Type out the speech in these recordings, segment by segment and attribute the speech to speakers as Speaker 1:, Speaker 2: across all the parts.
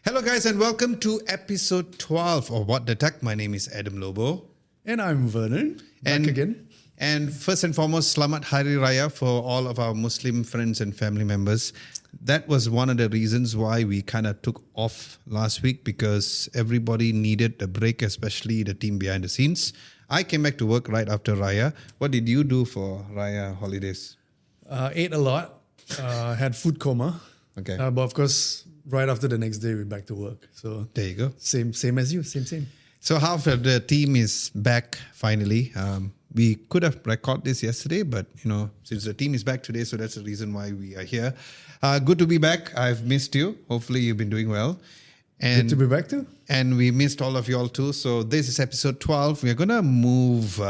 Speaker 1: Hello guys and welcome to episode 12 of What the Tech. My name is Adam Lobo.
Speaker 2: And I'm Vernon, back again.
Speaker 1: And first and foremost, Selamat Hari Raya for all of our Muslim friends and family members. That was one of the reasons why we kind of took off last week, because everybody needed a break, especially the team behind the scenes. I came back to work right after Raya. What did you do for Raya holidays?
Speaker 2: Ate a lot, had food coma.
Speaker 1: Okay.
Speaker 2: But of course, right after the next day, we're back to work. So
Speaker 1: There you go.
Speaker 2: same as you, same.
Speaker 1: So half of the team is back finally. We could have recorded this yesterday, but since the team is back today, so that's the reason why we are here. Good to be back. I've missed you. Hopefully you've been doing well. And
Speaker 2: Good to be back too.
Speaker 1: And we missed all of you all too. So this is episode 12. We're going to move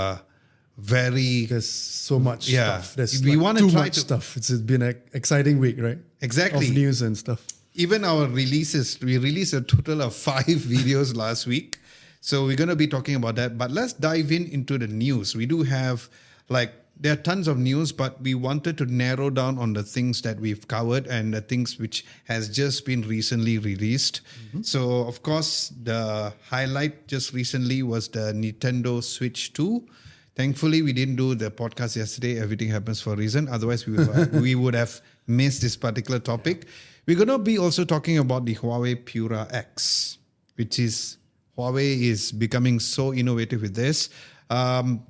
Speaker 2: There's so much stuff. There's
Speaker 1: We wanna
Speaker 2: too
Speaker 1: try
Speaker 2: much
Speaker 1: to-
Speaker 2: stuff. It's been an exciting week, right?
Speaker 1: Exactly.
Speaker 2: Of news and stuff.
Speaker 1: Even our releases, we released a total of 5 videos last week. So we're going to be talking about that. But let's dive into the news. We do have, there are tons of news, but we wanted to narrow down on the things that we've covered and the things which has just been recently released. Mm-hmm. So, of course, the highlight just recently was the Nintendo Switch 2. Thankfully, we didn't do the podcast yesterday. Everything happens for a reason. Otherwise, we would have missed this particular topic. We're going to be also talking about the HUAWEI Pura X, which is HUAWEI is becoming so innovative with this. The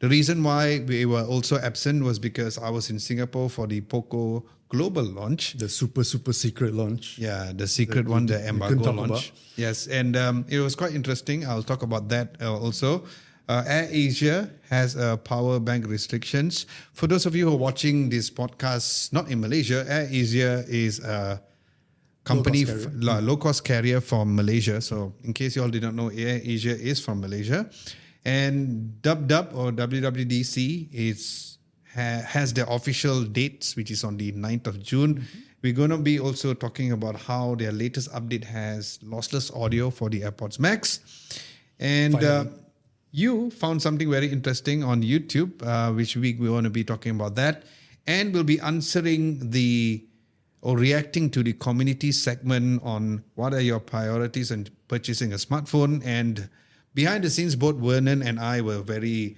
Speaker 1: reason why we were also absent was because I was in Singapore for the POCO global launch.
Speaker 2: The super secret launch.
Speaker 1: Yeah, the secret one, the embargo launch.
Speaker 2: About.
Speaker 1: Yes, and it was quite interesting. I'll talk about that also. AirAsia has power bank restrictions. For those of you who are watching this podcast, not in Malaysia, AirAsia is a company, low-cost carrier from Malaysia. So in case you all did not know, AirAsia is from Malaysia. And WWDC has the official dates, which is on the 9th of June. Mm-hmm. We're going to be also talking about how their latest update has lossless audio for the AirPods Max. And you found something very interesting on YouTube, which week we want to be talking about that. And we'll be answering reacting to the community segment on what are your priorities in purchasing a smartphone. And behind the scenes, both Vernon and I were very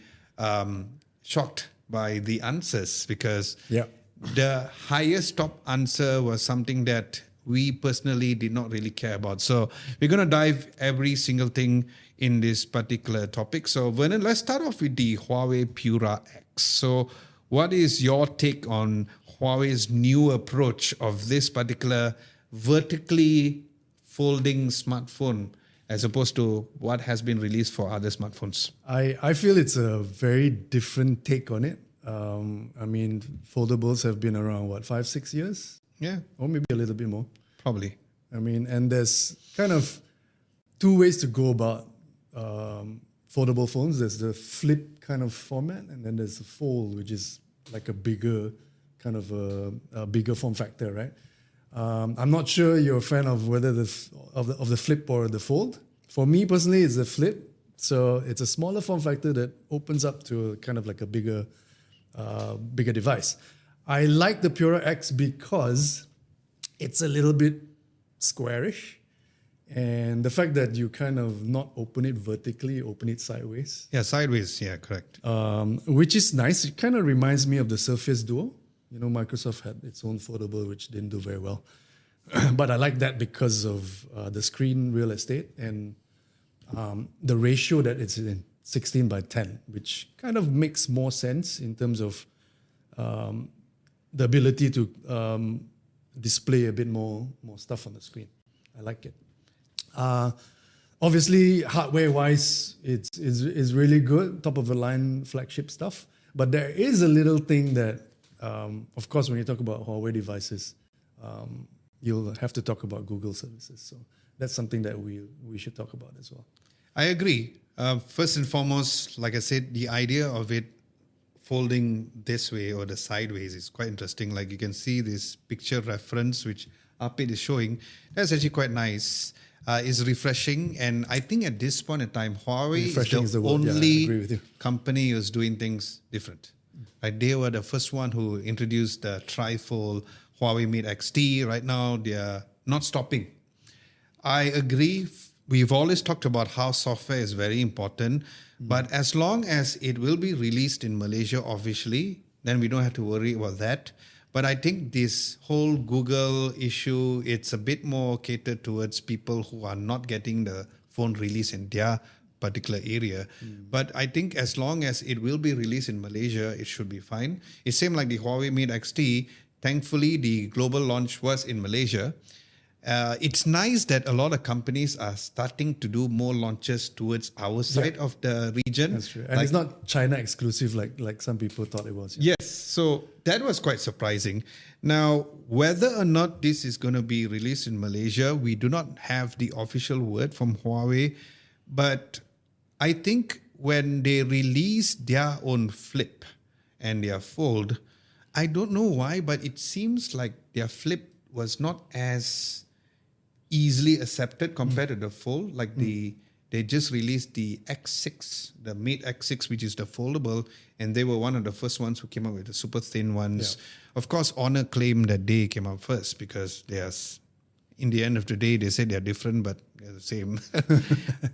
Speaker 1: shocked by the answers, because the highest top answer was something that we personally did not really care about. So we're going to dive every single thing in this particular topic. So Vernon, let's start off with the HUAWEI Pura X. So what is your take on HUAWEI's new approach of this particular vertically folding smartphone as opposed to what has been released for other smartphones?
Speaker 2: I feel it's a very different take on it. Foldables have been around, 5-6 years?
Speaker 1: Yeah.
Speaker 2: Or maybe a little bit more.
Speaker 1: Probably.
Speaker 2: And there's kind of two ways to go about foldable phones. There's the flip kind of format, and then there's the fold, which is like a bigger kind of a bigger form factor, right? I'm not sure you're a fan of whether of the flip or the fold. For me personally, it's the flip. So it's a smaller form factor that opens up to kind of like a bigger device. I like the Pura X because it's a little bit squarish. And the fact that you kind of not open it vertically, open it sideways.
Speaker 1: Yeah, sideways. Yeah, correct.
Speaker 2: Which is nice. It kind of reminds me of the Surface Duo. Microsoft had its own foldable, which didn't do very well. But I like that because of the screen real estate and the ratio that it's in, 16 by 10, which kind of makes more sense in terms of the ability to display a bit more stuff on the screen. I like it. Obviously, hardware-wise, it's really good, top-of-the-line flagship stuff. But there is a little thing that, of course, when you talk about HUAWEI devices, you'll have to talk about Google services. So that's something that we should talk about as well.
Speaker 1: I agree. First and foremost, like I said, the idea of it folding this way or the sideways is quite interesting. Like you can see this picture reference, which Apit is showing. That's actually quite nice. Is refreshing, and I think at this point in time, HUAWEI is the only company who's doing things different. Right? They were the first one who introduced the trifold HUAWEI Mate XT. Right now, they are not stopping. I agree. We've always talked about how software is very important, but as long as it will be released in Malaysia officially, then we don't have to worry about that. But I think this whole Google issue, it's a bit more catered towards people who are not getting the phone release in their particular area. But I think as long as it will be released in Malaysia, it should be fine. It's same like the Huawei Mate XT. Thankfully, the global launch was in Malaysia. It's nice that a lot of companies are starting to do more launches towards our side of the region.
Speaker 2: That's true. And it's not China exclusive like some people thought it was.
Speaker 1: Yes, so that was quite surprising. Now, whether or not this is going to be released in Malaysia, we do not have the official word from Huawei. But I think when they release their own Flip and their Fold, I don't know why, but it seems like their Flip was not as easily accepted compared to the Fold. Like they just released the X6, the Mate X6, which is the foldable, and they were one of the first ones who came up with the super thin ones.
Speaker 2: Yeah.
Speaker 1: Of course, Honor claimed that they came up first because they are, in the end of the day, they say they're different, but they're the same.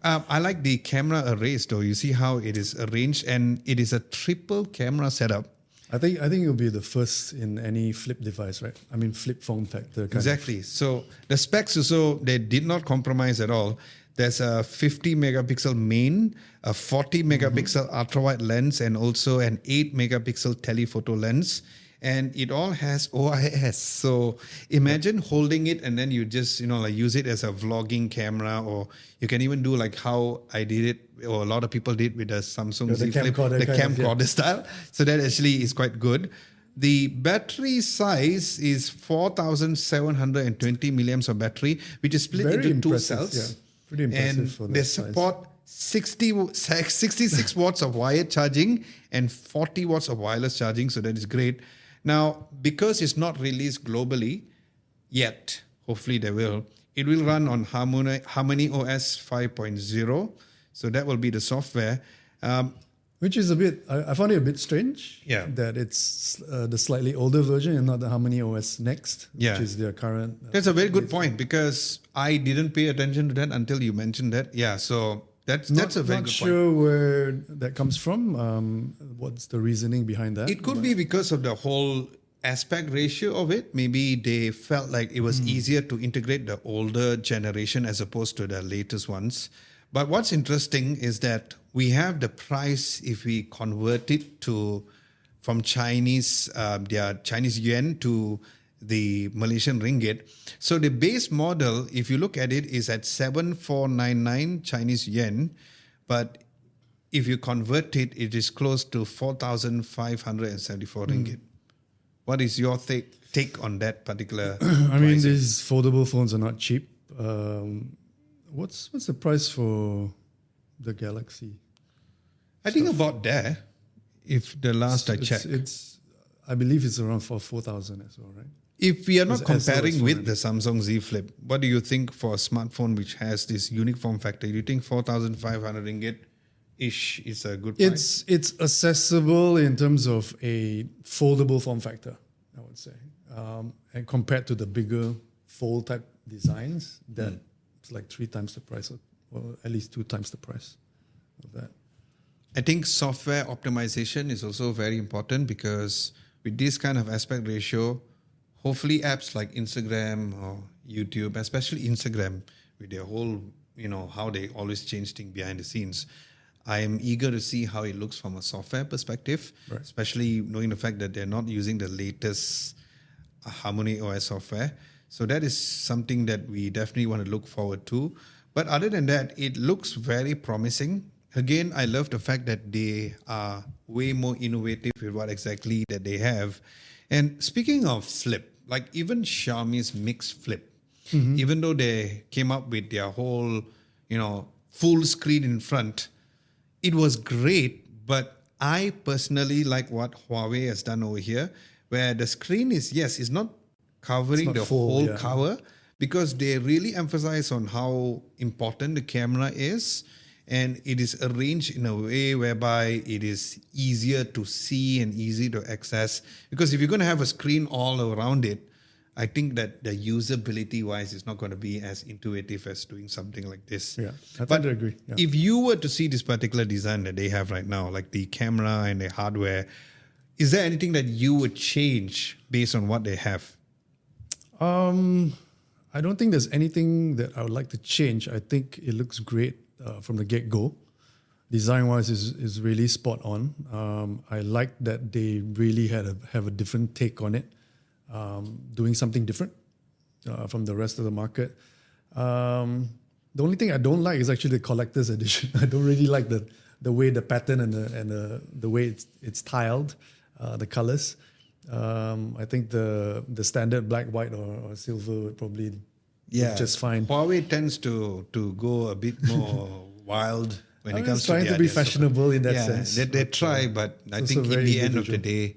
Speaker 1: I like the camera arrays though. You see how it is arranged, and it is a triple camera setup.
Speaker 2: I think it'll be the first in any flip device, right? I mean, flip form factor.
Speaker 1: Exactly. So the specs also, they did not compromise at all. There's a 50 megapixel main, a 40 megapixel ultra wide lens, and also an 8 megapixel telephoto lens. And it all has OIS. So imagine holding it and then you just, like use it as a vlogging camera, or you can even do like how I did it, or a lot of people did with the Samsung Z Flip, the camcorder style. So that actually is quite good. The battery size is 4,720 milliamps of battery, which is split into two cells.
Speaker 2: Yeah. Pretty impressive
Speaker 1: and
Speaker 2: for that
Speaker 1: they
Speaker 2: size.
Speaker 1: support 66 watts of wired charging and 40 watts of wireless charging. So that is great. Now, because it's not released globally yet, hopefully they will, it will run on Harmony OS 5.0. So that will be the software.
Speaker 2: Which is a bit, I found it a bit strange.
Speaker 1: Yeah.
Speaker 2: That it's the slightly older version and not the Harmony OS Next, which is their current.
Speaker 1: That's a very good point, because I didn't pay attention to that until you mentioned that. Yeah, so that's a very good point.
Speaker 2: Not sure where that comes from. What's the reasoning behind that?
Speaker 1: It could be because of the whole aspect ratio of it. Maybe they felt like it was easier to integrate the older generation as opposed to the latest ones. But what's interesting is that we have the price if we convert it from Chinese, their Chinese yuan to the Malaysian ringgit. So the base model, if you look at it, is at 7,499 Chinese yuan. But if you convert it, it is close to 4,574 ringgit. What is your take on that particular
Speaker 2: I mean, these foldable phones are not cheap. What's the price for the Galaxy?
Speaker 1: I think about there, if the last I checked.
Speaker 2: I believe it's around 4,000 as well, right?
Speaker 1: If we are not comparing with the Samsung Z Flip, what do you think for a smartphone which has this unique form factor? Do you think 4,500 ringgit-ish is a good price?
Speaker 2: It's accessible in terms of a foldable form factor, I would say. And compared to the bigger fold type designs, that it's like 3 times the price, or at least 2 times the price of that.
Speaker 1: I think software optimization is also very important, because with this kind of aspect ratio, hopefully apps like Instagram or YouTube, especially Instagram, with their whole, how they always change things behind the scenes. I am eager to see how it looks from a software perspective, especially knowing the fact that they're not using the latest Harmony OS software. So that is something that we definitely want to look forward to. But other than that, it looks very promising. Again, I love the fact that they are way more innovative with what exactly that they have. And speaking of flip, like even Xiaomi's Mix Flip, even though they came up with their whole, full screen in front, it was great. But I personally like what Huawei has done over here, where the screen is, it's not covering the whole cover, because they really emphasize on how important the camera is. And it is arranged in a way whereby it is easier to see and easy to access. Because if you're going to have a screen all around it, I think that the usability wise is not going to be as intuitive as doing something like this.
Speaker 2: Yeah, I
Speaker 1: But
Speaker 2: tend to agree. Yeah.
Speaker 1: if you were to see this particular design that they have right now, like the camera and the hardware, is there anything that you would change based on what they have?
Speaker 2: I don't think there's anything that I would like to change. I think it looks great from the get-go. Design-wise is really spot on. I like that they really have a different take on it, doing something different from the rest of the market. The only thing I don't like is actually the collector's edition. I don't really like the way the pattern and the way it's tiled, the colors. I think the standard black, white, or silver would probably look just fine.
Speaker 1: Huawei tends to go a bit more wild when it comes to
Speaker 2: trying to be fashionable in that sense.
Speaker 1: They try, but I think in the end of the day,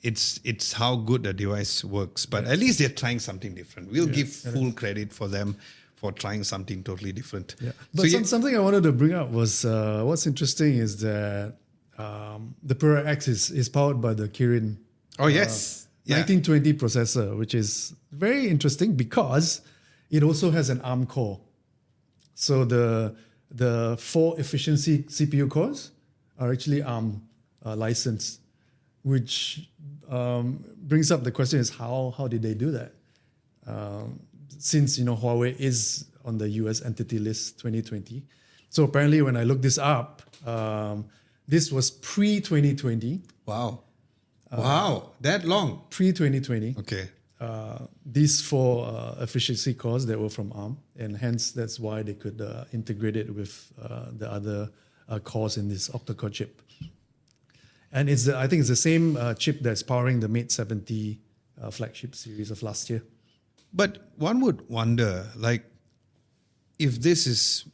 Speaker 1: it's how good the device works. But at least they're trying something different. We'll give full credit for them for trying something totally different.
Speaker 2: Yeah. But something I wanted to bring up was what's interesting is that the Pura X is powered by the Kirin.
Speaker 1: Oh, yes.
Speaker 2: 1920 processor, which is very interesting because it also has an ARM core. So the 4 efficiency CPU cores are actually ARM licensed, which brings up the question is how did they do that? Since Huawei is on the US Entity List 2020. So apparently when I looked this up, this was pre-2020.
Speaker 1: Wow. Wow, that long?
Speaker 2: Pre-2020.
Speaker 1: Okay.
Speaker 2: These 4 efficiency cores that were from ARM, and hence that's why they could integrate it with the other cores in this octa-core chip. And I think it's the same chip that's powering the Mate 70 flagship series of last year.
Speaker 1: But one would wonder, like, if this is,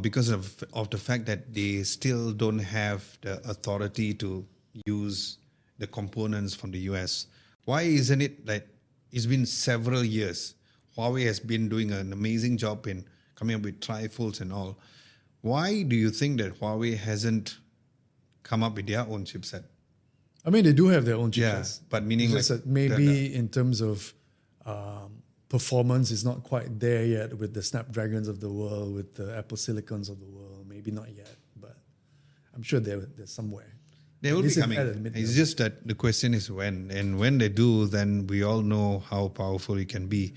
Speaker 1: because of the fact that they still don't have the authority to use the components from the US, why isn't it like it's been several years? Huawei has been doing an amazing job in coming up with trifolds and all. Why do you think that Huawei hasn't come up with their own chipset?
Speaker 2: I mean, they do have their own chipsets.
Speaker 1: Yeah, but meaning
Speaker 2: just that maybe in terms of performance is not quite there yet with the Snapdragons of the world, with the Apple Silicons of the world. Maybe not yet, but I'm sure they're somewhere.
Speaker 1: They will be coming. It's just that the question is when. And when they do, then we all know how powerful it can be.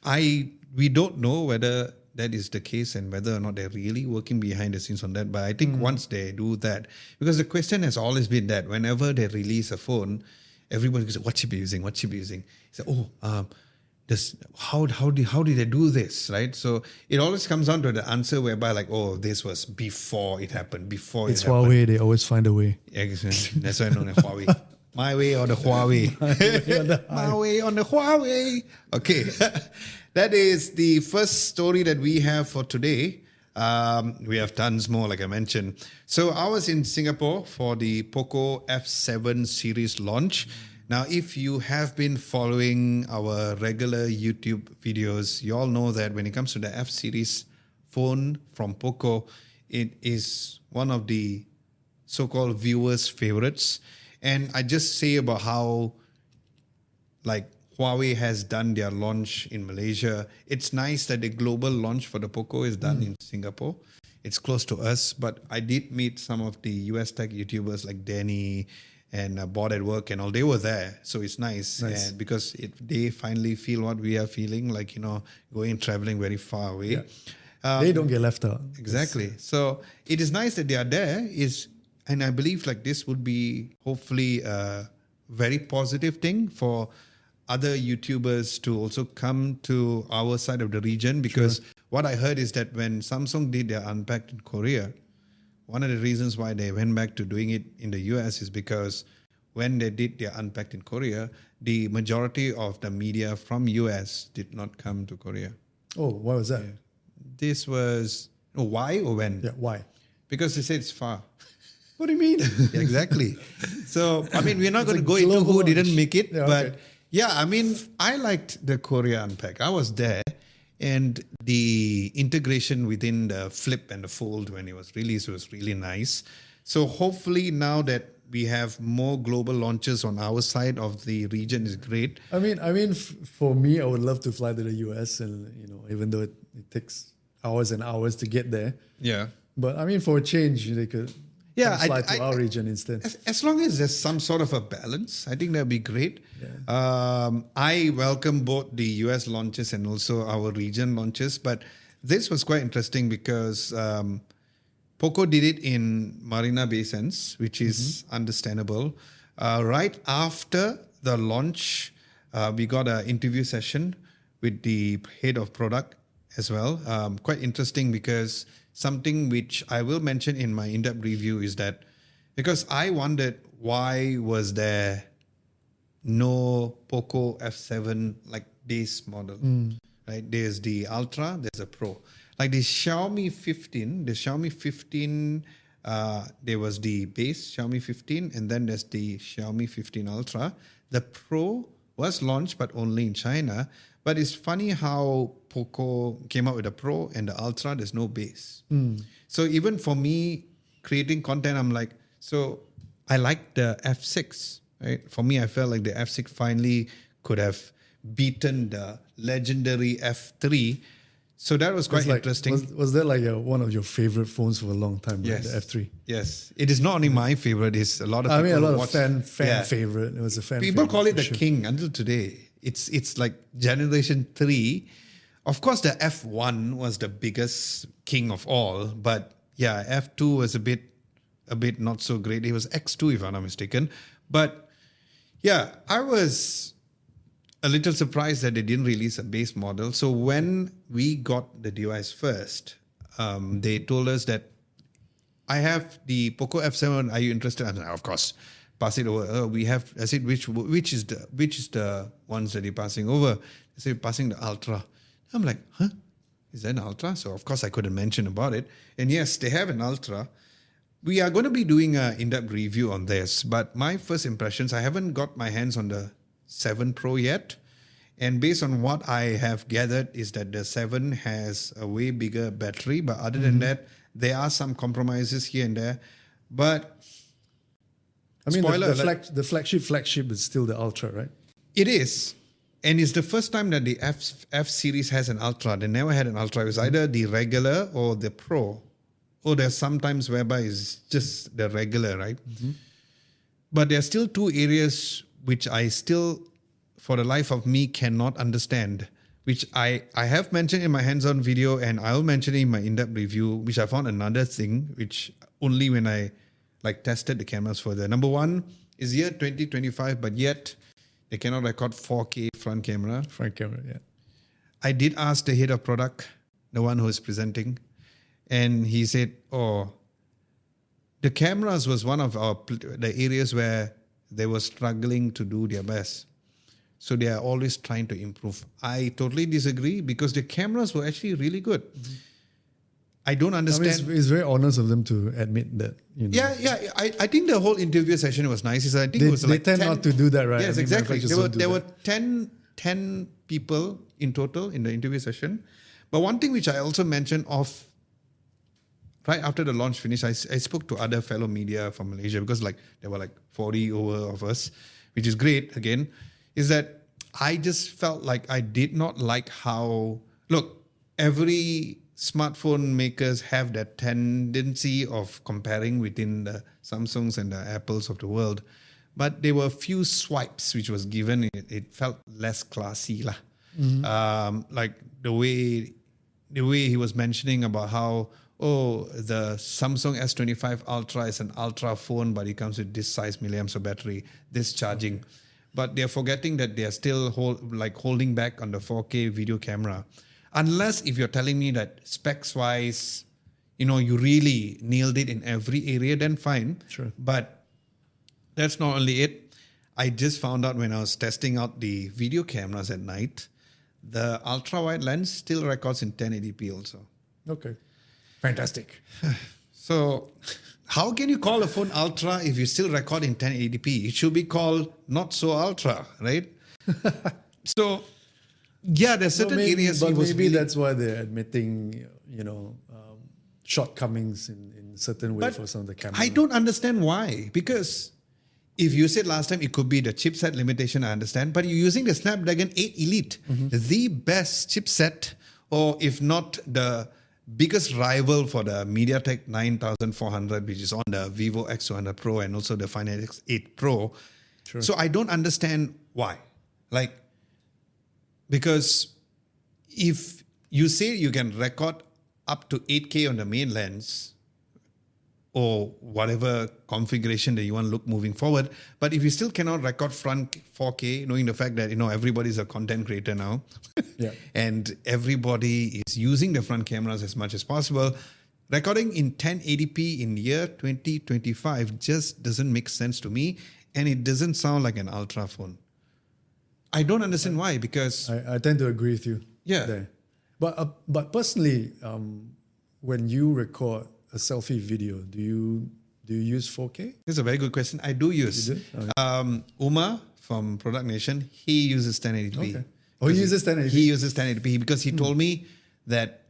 Speaker 1: We don't know whether that is the case and whether or not they're really working behind the scenes on that. But I think once they do that, because the question has always been that whenever they release a phone, everybody goes, what chip are you using? What chip are you using? Say, how did they do this, right? So it always comes down to the answer whereby like, this was before it happened,
Speaker 2: It's Huawei, they always find a way.
Speaker 1: Exactly. That's why I know the Huawei. My way or the Huawei. My way on the Huawei. Okay. That is the first story that we have for today. We have tons more, like I mentioned. So I was in Singapore for the POCO F7 series launch. Now, if you have been following our regular YouTube videos, you all know that when it comes to the F series phone from POCO, it is one of the so-called viewers' favorites. And I just say about how, like, Huawei has done their launch in Malaysia. It's nice that the global launch for the POCO is done in Singapore. It's close to us, but I did meet some of the US tech YouTubers like Danny and Board at Work and all. They were there, so it's nice. Because they finally feel what we are feeling, like, going traveling very far away.
Speaker 2: Yeah. They don't get left out.
Speaker 1: Exactly. So it is nice that they are there. And I believe like this would be hopefully a very positive thing for other YouTubers to also come to our side of the region, because what I heard is that when Samsung did their Unpacked in Korea, one of the reasons why they went back to doing it in the US is because when they did their Unpacked in Korea, the majority of the media from US did not come to Korea.
Speaker 2: Oh, why was that?
Speaker 1: This was, why or when?
Speaker 2: Yeah, why?
Speaker 1: Because they said it's far.
Speaker 2: What do you mean?
Speaker 1: Yeah, exactly. So, I mean, we're not going to go into who didn't make it, but I mean, I liked the Korea Unpack. I was there, and the integration within the Flip and the Fold when it was released was really nice. So hopefully now that we have more global launches on our side of the region is great.
Speaker 2: I mean, for me, I would love to fly to the US, and even though it takes hours and hours to get there,
Speaker 1: Yeah.
Speaker 2: but I mean, for a change, they could fly to our region instead.
Speaker 1: As long as there's some sort of a balance, I think that'd be great. I welcome both the US launches and also our region launches, but this was quite interesting because POCO did it in Marina Bay Sands, which is understandable. Right after the launch, we got an interview session with the head of product as well. Quite interesting because something which I will mention in my in-depth review is that because I wondered why was there no POCO F7 like base model, right? There's the Ultra, there's a Pro. Like the Xiaomi 15, there was the base Xiaomi 15, and then there's the Xiaomi 15 Ultra. The Pro was launched, but only in China. But it's funny how POCO came out with the Pro and the Ultra, there's no base. So even for me, creating content, I'm like, so I like the F6, right? For me, I felt like the F6 finally could have beaten the legendary F3. So that was quite interesting.
Speaker 2: Was that like one of your favorite phones for a long time?
Speaker 1: Yes.
Speaker 2: Right? The F3.
Speaker 1: Yes. It is not only my favorite. It's a lot of people.
Speaker 2: I mean, a lot of fan favorite. It was a fan
Speaker 1: people
Speaker 2: favorite.
Speaker 1: Call it the
Speaker 2: sure.
Speaker 1: king until today. It's like generation 3. Of course, the F1 was the biggest king of all. But yeah, F2 was a bit not so great. It was X2 if I'm not mistaken. But yeah, I was a little surprised that they didn't release a base model. So when we got the device first, they told us that I have the POCO F7. Are you interested? And of course, pass it over. We have. I said, which is the ones that you're passing over? They said passing the Ultra. I'm like, huh? Is that an Ultra? So of course I couldn't mention about it. And yes, they have an Ultra. We are going to be doing an in-depth review on this. But my first impressions, I haven't got my hands on the 7 Pro yet. And based on what I have gathered is that the 7 has a way bigger battery. But other than that, there are some compromises here and there. But
Speaker 2: I mean,
Speaker 1: spoiler
Speaker 2: the flagship is still the Ultra, right?
Speaker 1: it is. And it's the first time that the F series has an Ultra. They never had an Ultra. It was either the regular or the Pro. Or there's sometimes whereby it's just the regular, right? But there are still two areas which I still, for the life of me, cannot understand, which I have mentioned in my hands-on video and I'll mention in my in-depth review, which I found another thing, which only when I tested the cameras further. Number one is year 2025, but yet they cannot record 4K front camera.
Speaker 2: Front camera, yeah.
Speaker 1: I did ask the head of product, the one who is presenting, and he said, the cameras was one of the areas where they were struggling to do their best. So they are always trying to improve. I totally disagree because the cameras were actually really good. I don't understand.
Speaker 2: I mean, it's very honest of them to admit that.
Speaker 1: Yeah. I think the whole interview session was nice. I think
Speaker 2: they,
Speaker 1: it was
Speaker 2: they
Speaker 1: like
Speaker 2: tend
Speaker 1: 10,
Speaker 2: not to do that, right?
Speaker 1: Yes,
Speaker 2: I mean,
Speaker 1: exactly. There were
Speaker 2: that.
Speaker 1: 10 people in total in the interview session. But one thing which I also mentioned right after the launch finished, I spoke to other fellow media from Malaysia because there were 40 over of us, which is great again, is that I just felt like I did not like how, every smartphone makers have that tendency of comparing within the Samsungs and the Apples of the world. But there were a few swipes which was given. It felt less classy. Like the way he was mentioning about how, the Samsung S25 Ultra is an Ultra phone, but it comes with this size milliamps of battery, this charging. Okay. But they're forgetting that they're still holding back on the 4K video camera. Unless if you're telling me that specs-wise, you really nailed it in every area, then fine.
Speaker 2: Sure. But
Speaker 1: that's not only it. I just found out when I was testing out the video cameras at night, the ultra-wide lens still records in 1080p also.
Speaker 2: Okay. Fantastic.
Speaker 1: So how can you call a phone ultra if you still record in 1080p? It should be called not so ultra, right? So, yeah, there's certain areas.
Speaker 2: But maybe that's why they're admitting, shortcomings in certain way
Speaker 1: But
Speaker 2: for some of the cameras.
Speaker 1: I don't understand why. Because if you said last time it could be the chipset limitation, I understand. But you're using the Snapdragon 8 Elite, the best chipset, or if not the biggest rival for the MediaTek 9400, which is on the Vivo X200 Pro and also the Find X8 Pro.
Speaker 2: Sure.
Speaker 1: So I don't understand why. Like, because if you say you can record up to 8K on the main lens, or whatever configuration that you want to look moving forward. But if you still cannot record front 4K, knowing the fact that, everybody's a content creator now,
Speaker 2: Yeah.
Speaker 1: and everybody is using the front cameras as much as possible, recording in 1080p in year 2025 just doesn't make sense to me, and it doesn't sound like an ultra phone. I don't understand why, because
Speaker 2: I tend to agree with you.
Speaker 1: Yeah.
Speaker 2: There. But personally, when you record a selfie video, do you use 4K?
Speaker 1: it's a very good question. I do use.
Speaker 2: You do? Okay.
Speaker 1: Umar from Product Nation, he uses 1080p.
Speaker 2: Okay. Oh, he uses 1080p?
Speaker 1: He uses 1080p because he told me that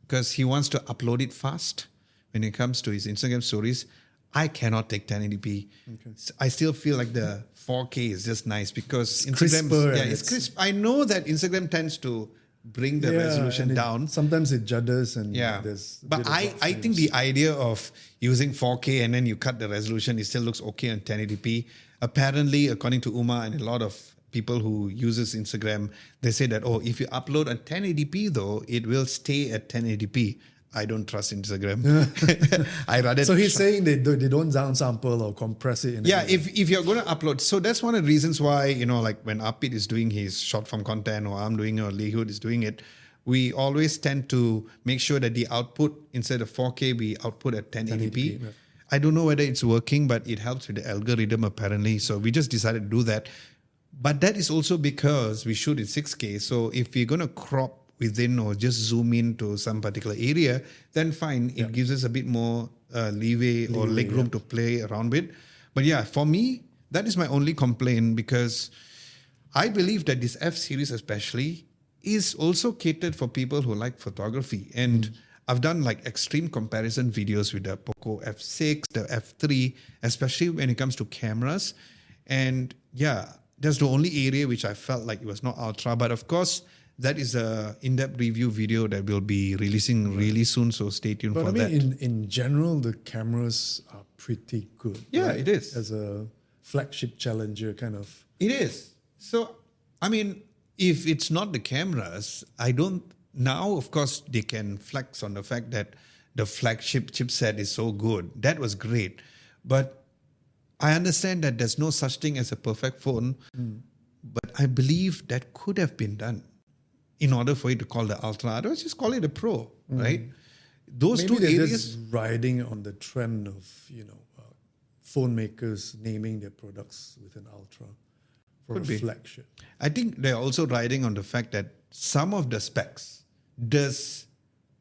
Speaker 1: because he wants to upload it fast when it comes to his Instagram stories. I cannot take 1080p.
Speaker 2: Okay.
Speaker 1: I still feel like the 4K is just nice because
Speaker 2: It's
Speaker 1: Instagram,
Speaker 2: crisper
Speaker 1: yeah,
Speaker 2: and
Speaker 1: it's crisp. I know that Instagram tends to bring the resolution
Speaker 2: and
Speaker 1: down.
Speaker 2: Sometimes it judders and
Speaker 1: Yeah,
Speaker 2: there's a
Speaker 1: but
Speaker 2: bit of
Speaker 1: I
Speaker 2: rough
Speaker 1: think
Speaker 2: frames.
Speaker 1: the idea of using 4K and then you cut the resolution, it still looks okay on 1080p. Apparently, according to Uma and a lot of people who uses Instagram, they say that, if you upload on 1080p though, it will stay at 1080p. I don't trust Instagram. I rather.
Speaker 2: So he's saying they don't downsample or compress it.
Speaker 1: Yeah, if you're going to upload, so that's one of the reasons why, like when Apit is doing his short form content or I'm doing it or Lehud is doing it, we always tend to make sure that the output, instead of 4K, we output at 1080p.
Speaker 2: yeah.
Speaker 1: I don't know whether it's working, but it helps with the algorithm apparently. So we just decided to do that. But that is also because we shoot in 6K. So if we're going to crop within or just zoom into some particular area, then fine, it gives us a bit more leeway or leg room to play around with. But yeah, for me, that is my only complaint because I believe that this F series especially is also catered for people who like photography. And I've done like extreme comparison videos with the POCO F6, the F3, especially when it comes to cameras. And yeah, that's the only area which I felt like it was not ultra. But of course, that is a in-depth review video that we'll be releasing really soon. So stay tuned
Speaker 2: But
Speaker 1: for
Speaker 2: I mean,
Speaker 1: that.
Speaker 2: in general, the cameras are pretty good.
Speaker 1: Yeah,
Speaker 2: right?
Speaker 1: it is.
Speaker 2: As a flagship challenger kind of.
Speaker 1: It is. So, I mean, if it's not the cameras, now, of course, they can flex on the fact that the flagship chipset is so good. That was great. But I understand that there's no such thing as a perfect phone. But I believe that could have been done in order for you to call the Ultra. Otherwise, just call it a Pro, right? Those
Speaker 2: Maybe
Speaker 1: two
Speaker 2: they're
Speaker 1: areas.
Speaker 2: just riding on the trend of, phone makers naming their products with an Ultra for
Speaker 1: Could
Speaker 2: a
Speaker 1: be.
Speaker 2: flagship.
Speaker 1: I think they're also riding on the fact that some of the specs does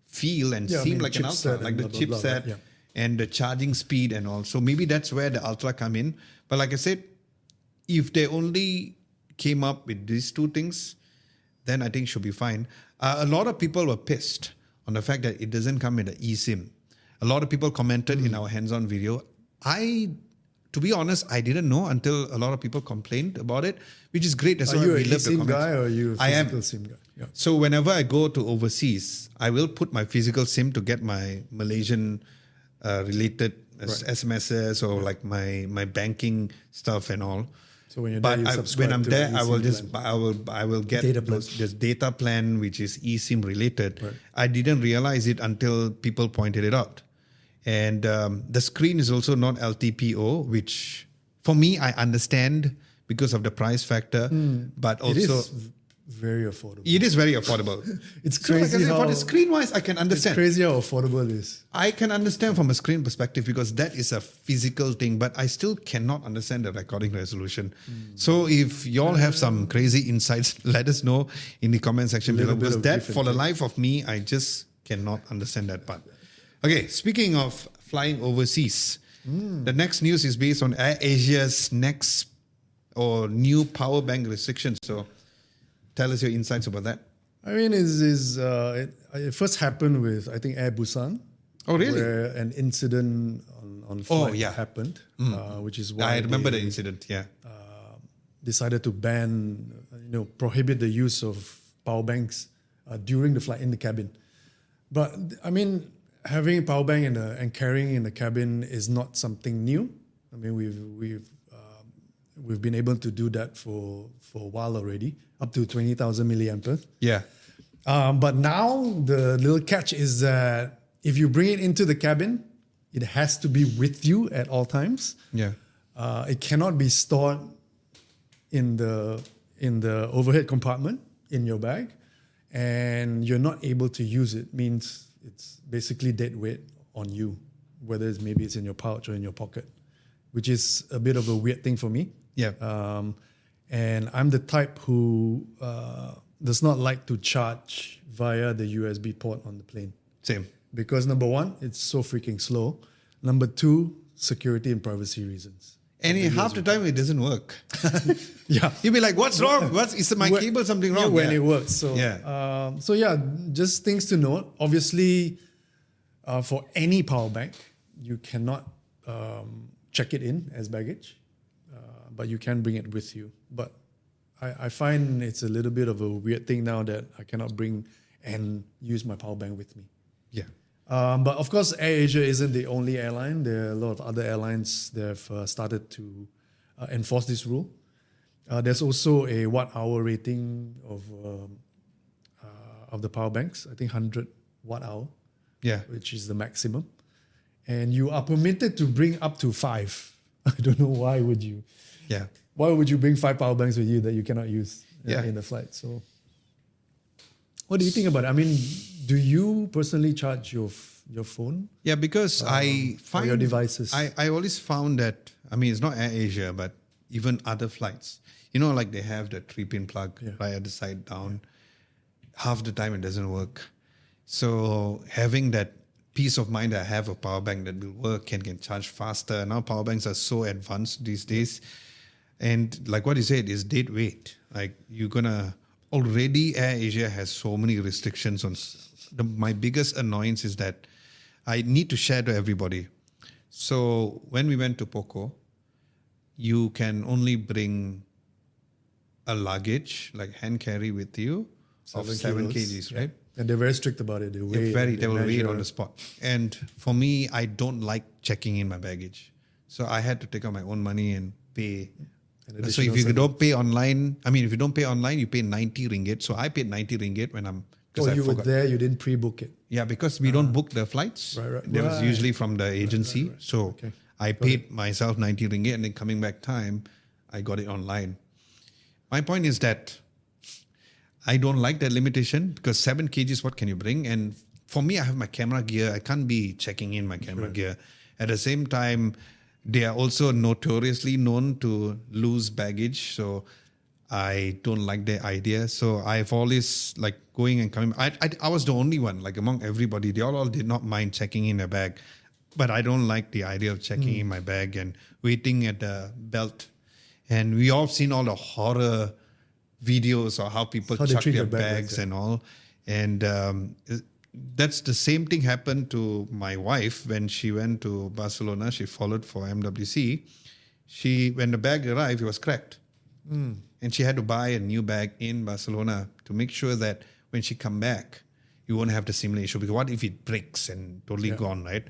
Speaker 1: feel and
Speaker 2: Yeah, I
Speaker 1: seem
Speaker 2: mean,
Speaker 1: like an Ultra,
Speaker 2: chipset
Speaker 1: like the
Speaker 2: and blah, blah, blah,
Speaker 1: chipset
Speaker 2: right? Yeah.
Speaker 1: and the charging speed and all. So maybe that's where the Ultra come in. But like I said, if they only came up with these two things, then I think should be fine. A lot of people were pissed on the fact that it doesn't come with an eSIM. A lot of people commented in our hands-on video. To be honest, I didn't know until a lot of people complained about it, which is great. That's
Speaker 2: Are
Speaker 1: why
Speaker 2: you
Speaker 1: we
Speaker 2: a
Speaker 1: love the
Speaker 2: SIM
Speaker 1: comments.
Speaker 2: guy or are you a
Speaker 1: I am.
Speaker 2: physical SIM guy? Yeah.
Speaker 1: So whenever I go to overseas, I will put my physical SIM to get my Malaysian related SMSs or like my banking stuff and all.
Speaker 2: So when you're
Speaker 1: But
Speaker 2: there, you
Speaker 1: when
Speaker 2: subscribe
Speaker 1: I'm
Speaker 2: to
Speaker 1: there,
Speaker 2: an
Speaker 1: I will
Speaker 2: eSIM
Speaker 1: just
Speaker 2: plan.
Speaker 1: I will get
Speaker 2: Data plan.
Speaker 1: this data plan which is eSIM related.
Speaker 2: Right.
Speaker 1: I didn't realize it until people pointed it out, and the screen is also not LTPO, which for me I understand because of the price factor, but
Speaker 2: It
Speaker 1: also
Speaker 2: is very affordable.
Speaker 1: it is very affordable.
Speaker 2: It's
Speaker 1: So like I
Speaker 2: crazy
Speaker 1: said, for
Speaker 2: how
Speaker 1: the screen wise, I can
Speaker 2: it's
Speaker 1: understand.
Speaker 2: crazy how affordable it is.
Speaker 1: I can understand from a screen perspective because that is a physical thing, but I still cannot understand the recording resolution. So if y'all have some crazy insights, let us know in the comment section below.
Speaker 2: Little bit
Speaker 1: Because
Speaker 2: of
Speaker 1: that,
Speaker 2: give and
Speaker 1: for the
Speaker 2: take.
Speaker 1: life of me, I just cannot understand that part. Okay, speaking of flying overseas, the next news is based on AirAsia's next or new power bank restrictions. So tell us your insights about that.
Speaker 2: I mean, it first happened with, I think, Air Busan.
Speaker 1: Oh, really?
Speaker 2: Where an incident on flight
Speaker 1: yeah.
Speaker 2: happened, which is why
Speaker 1: I remember
Speaker 2: they
Speaker 1: the incident. Yeah.
Speaker 2: decided to ban, prohibit the use of power banks during the flight in the cabin. But I mean, having a power bank and carrying in the cabin is not something new. I mean, we've been able to do that for a while already, up to 20,000 milliamperes.
Speaker 1: Yeah.
Speaker 2: But now the little catch is that if you bring it into the cabin, it has to be with you at all times.
Speaker 1: Yeah.
Speaker 2: It cannot be stored in the overhead compartment in your bag, and you're not able to use it. Means it's basically dead weight on you, whether maybe it's in your pouch or in your pocket, which is a bit of a weird thing for me.
Speaker 1: Yeah.
Speaker 2: And I'm the type who does not like to charge via the USB port on the plane.
Speaker 1: Same.
Speaker 2: Because number one, it's so freaking slow. Number two, security and privacy reasons.
Speaker 1: And half the time it doesn't work.
Speaker 2: Yeah.
Speaker 1: You'll be like, what's wrong? Is my cable something wrong?
Speaker 2: When it works. So,
Speaker 1: yeah.
Speaker 2: Just things to note. Obviously, for any power bank, you cannot check it in as baggage, but you can bring it with you. But I find it's a little bit of a weird thing now that I cannot bring and use my power bank with me.
Speaker 1: Yeah.
Speaker 2: But of course, AirAsia isn't the only airline. There are a lot of other airlines that have started to enforce this rule. There's also a watt-hour rating of the power banks. I think 100 watt-hour, which is the maximum. And you are permitted to bring up to 5. I don't know why would you.
Speaker 1: Yeah.
Speaker 2: Why would you bring 5 power banks with you that you cannot use in the flight? So, what do you think about it? I mean, do you personally charge your phone?
Speaker 1: Yeah, because I find
Speaker 2: your devices.
Speaker 1: I always found that, I mean, it's not AirAsia, but even other flights, like they have the 3-pin plug right at the side down. Half the time it doesn't work. So having that peace of mind that I have a power bank that will work and can charge faster. Now power banks are so advanced these days. And like what you said, is dead weight. Like already AirAsia has so many restrictions on. My biggest annoyance is that I need to share to everybody. So when we went to POCO, you can only bring a luggage, like hand carry with you, of 7 kgs, right?
Speaker 2: And they're very strict about it. They
Speaker 1: will weigh it on the spot. And for me, I don't like checking in my baggage. So I had to take out my own money and pay. So if you don't pay online, if you don't pay online, you pay 90 ringgit. So I paid 90 ringgit when I'm...
Speaker 2: you were there, you didn't pre-book it.
Speaker 1: Yeah, because we don't book the flights.
Speaker 2: Right.
Speaker 1: There was usually from the agency.
Speaker 2: Right.
Speaker 1: So I paid myself 90 ringgit, and then coming back time, I got it online. My point is that I don't like that limitation because 7 kgs, what can you bring? And for me, I have my camera gear. I can't be checking in my camera gear. At the same time, they are also notoriously known to lose baggage. So I don't like the idea. So I've always going and coming. I was the only one, among everybody. They all did not mind checking in a bag. But I don't like the idea of checking in my bag and waiting at the belt. And we all seen all the horror videos of how people chuck their bags and all. And that's the same thing happened to my wife when she went to Barcelona. She followed for MWC. When the bag arrived, it was cracked. And she had to buy a new bag in Barcelona to make sure that when she come back, you won't have the similar issue. Because what if it breaks and totally gone, right?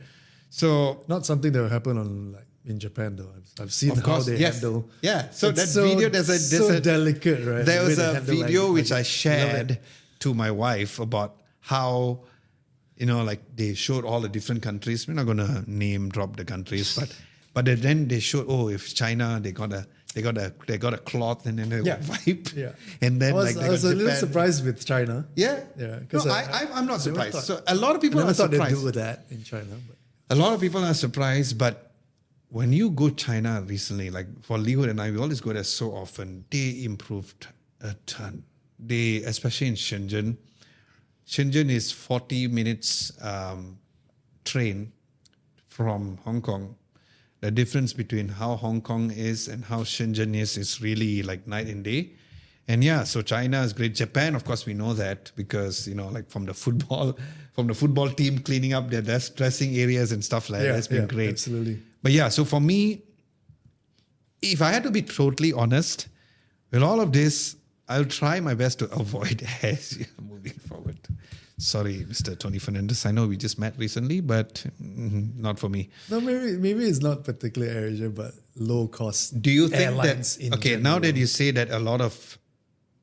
Speaker 1: So
Speaker 2: not something that will happen in Japan though. I've seen how they handle.
Speaker 1: Yeah. So that video, there's a
Speaker 2: delicate, right?
Speaker 1: There was a video which I shared to my wife about how, they showed all the different countries. We're not going to name drop the countries, but then they showed, if China, they got a cloth and then they wipe.
Speaker 2: Yeah.
Speaker 1: And then
Speaker 2: I was a little surprised with China.
Speaker 1: Yeah.
Speaker 2: Yeah.
Speaker 1: No, I'm not surprised. So a lot of people are surprised.
Speaker 2: I thought they'd do that in China. But.
Speaker 1: A lot of people are surprised, but when you go China recently, for Liu and I, we always go there so often, they improved a ton. Especially in Shenzhen. Shenzhen is 40 minutes train from Hong Kong. The difference between how Hong Kong is and how Shenzhen is really like night and day. And yeah, so China is great. Japan, of course, we know that because, like from the football team cleaning up their dressing areas and stuff like that. That's been great.
Speaker 2: Absolutely.
Speaker 1: But yeah, so for me, if I had to be totally honest, with all of this, I'll try my best to avoid AirAsia moving forward. Sorry, Mr. Tony Fernandez. I know we just met recently, but not for me.
Speaker 2: No, maybe it's not particularly AirAsia, but low cost.
Speaker 1: Do you think
Speaker 2: airlines
Speaker 1: that? Okay,
Speaker 2: general.
Speaker 1: now that you say that a lot of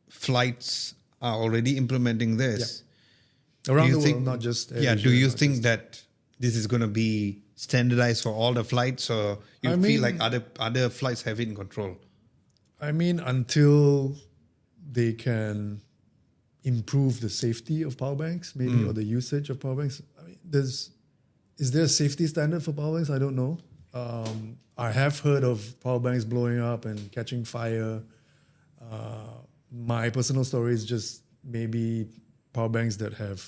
Speaker 1: flights are already implementing this
Speaker 2: around the world, not just AirAsia.
Speaker 1: Yeah, do you think that this is going to be standardized for all the flights, or you feel like other flights have it in control?
Speaker 2: I mean, until they can improve the safety of power banks, maybe, or the usage of power banks. I mean, is there a safety standard for power banks? I don't know. I have heard of power banks blowing up and catching fire. My personal story is just maybe power banks that have,